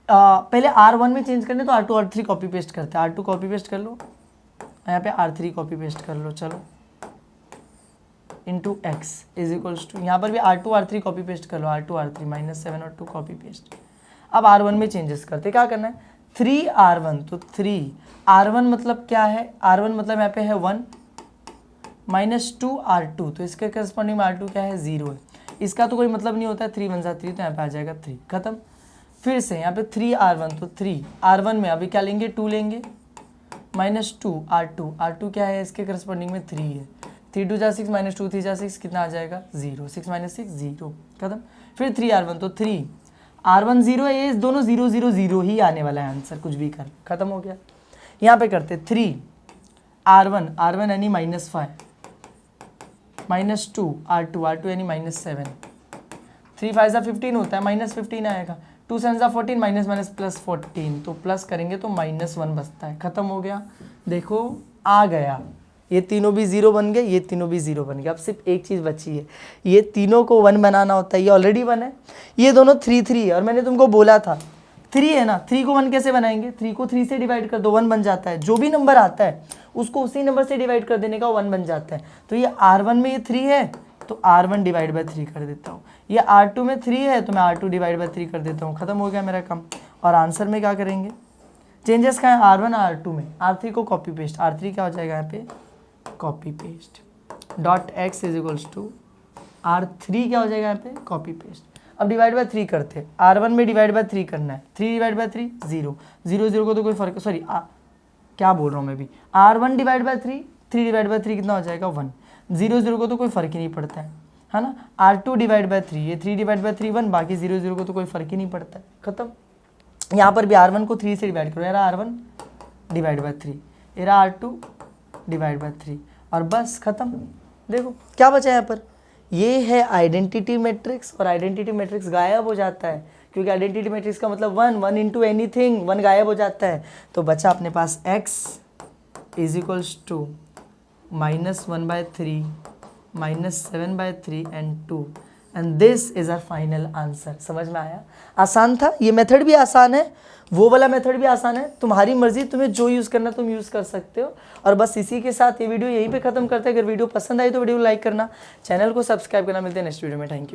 पहले R1 में चेंज करने तो R2 और R3 कॉपी पेस्ट करते हैं, R2 कॉपी पेस्ट कर लो, यहाँ पे R3 कॉपी पेस्ट कर लो, चलो into x is equals to, यहाँ पर भी R2 R3 कॉपी पेस्ट कर लो, R2 R3 -7 और 2 कॉपी पेस्ट। अब R1 में चेंजेस करते, क्या करना है, 3R1, तो 3R1 मतलब क्या है, R1 मतलब यहाँ पे है 1 माइनस 2R2, तो इसके करस्पॉन्डिंग में R2 क्या है 0 है, इसका तो कोई मतलब नहीं होता है, 3 1 3, तो यहाँ पे आ जाएगा 3, खत्म। फिर से यहाँ पे 3R1, तो 3R1 में अभी क्या लेंगे 2 लेंगे, माइनस 2R2 क्या है, इसके करस्पॉन्डिंग में 3 है, 3 2 जा 6 माइनस 2 3 जा 6 कितना आ जाएगा 0, 6 - 6 0, खत्म। फिर 3R1, तो 3R1 0 है, ये दोनों 0 0 0 ही आने वाला है आंसर, कुछ भी कर, खत्म हो गया। यहाँ पे करते 3R1 यानी -5 माइनस 2R2 यानी -7, 3 5 15 होता है, -15 आएगा, 2 7 14 माइनस प्लस 14, तो प्लस करेंगे तो -1 बचता है, खत्म हो गया। देखो आ गया, ये तीनों भी 0 बन गए, ये तीनों भी 0 बन गए। अब सिर्फ एक चीज़ बची है, ये तीनों को 1 बनाना होता है, ये ऑलरेडी 1 है, ये दोनों 3 3 है, और मैंने तुमको बोला था 3 है ना, 3 को 1 कैसे बनाएंगे, 3 को 3 से डिवाइड कर दो 1 बन जाता है, जो भी नंबर आता है उसको उसी नंबर से डिवाइड कर देने का 1 बन जाता है। तो ये R1 में ये 3 है, तो R1 डिवाइड बाई 3 कर देता हूँ, ये R2 में 3 है, तो मैं R2 डिवाइड बाई 3 कर देता हूँ, खत्म हो गया मेरा काम। और आंसर में क्या करेंगे, चेंजेस क्या है, R1 R2 में, R3 को कॉपी पेस्ट, R3 क्या हो जाएगा यहाँ पे copy paste, dot x is equals to R3 क्या हो जाएगा यहाँ पे कॉपी पेस्ट। अब डिवाइड बाय 3 करते हैं, R1 में डिवाइड बाय 3 करना है, 3 डिवाइड बाय 3 0 0 0 को तो कोई फर्क, सॉरी क्या बोल रहा हूँ मैं भी, R1 divide by 3 3 divide by 3 कितना हो जाएगा 1, 0 0 को तो कोई फर्क ही नहीं पड़ता है ना। R2 डिवाइड बाय 3, ये 3 डिवाइड बाय 3 1, बाकी 0 0 को तो कोई फर्क ही नहीं पड़ता है, खत्म। यहाँ पर भी R1 को 3 से डिवाइड करो, यार R1 डिवाइड बाय 3, ये रहा R2 डिवाइड बाय 3 और बस ख़त्म। देखो क्या बचा यहाँ पर, ये है आइडेंटिटी मैट्रिक्स और आइडेंटिटी मैट्रिक्स गायब हो जाता है क्योंकि आइडेंटिटी मैट्रिक्स का मतलब 1 इंटू एनीथिंग, 1 गायब हो जाता है। तो बचा अपने पास x is equals to -1/3 -7/3 and 2 and this is our final answer. समझ में आया? आसान था, ये मेथड भी आसान है, वो वाला मेथड भी आसान है, तुम्हारी मर्जी, तुम्हें जो यूज़ करना तुम यूज़ कर सकते हो। और बस इसी के साथ ये वीडियो यहीं पे ख़त्म करते हैं। अगर वीडियो पसंद आई तो वीडियो लाइक करना, चैनल को सब्सक्राइब करना। मिलते हैं नेक्स्ट वीडियो में। Thank you.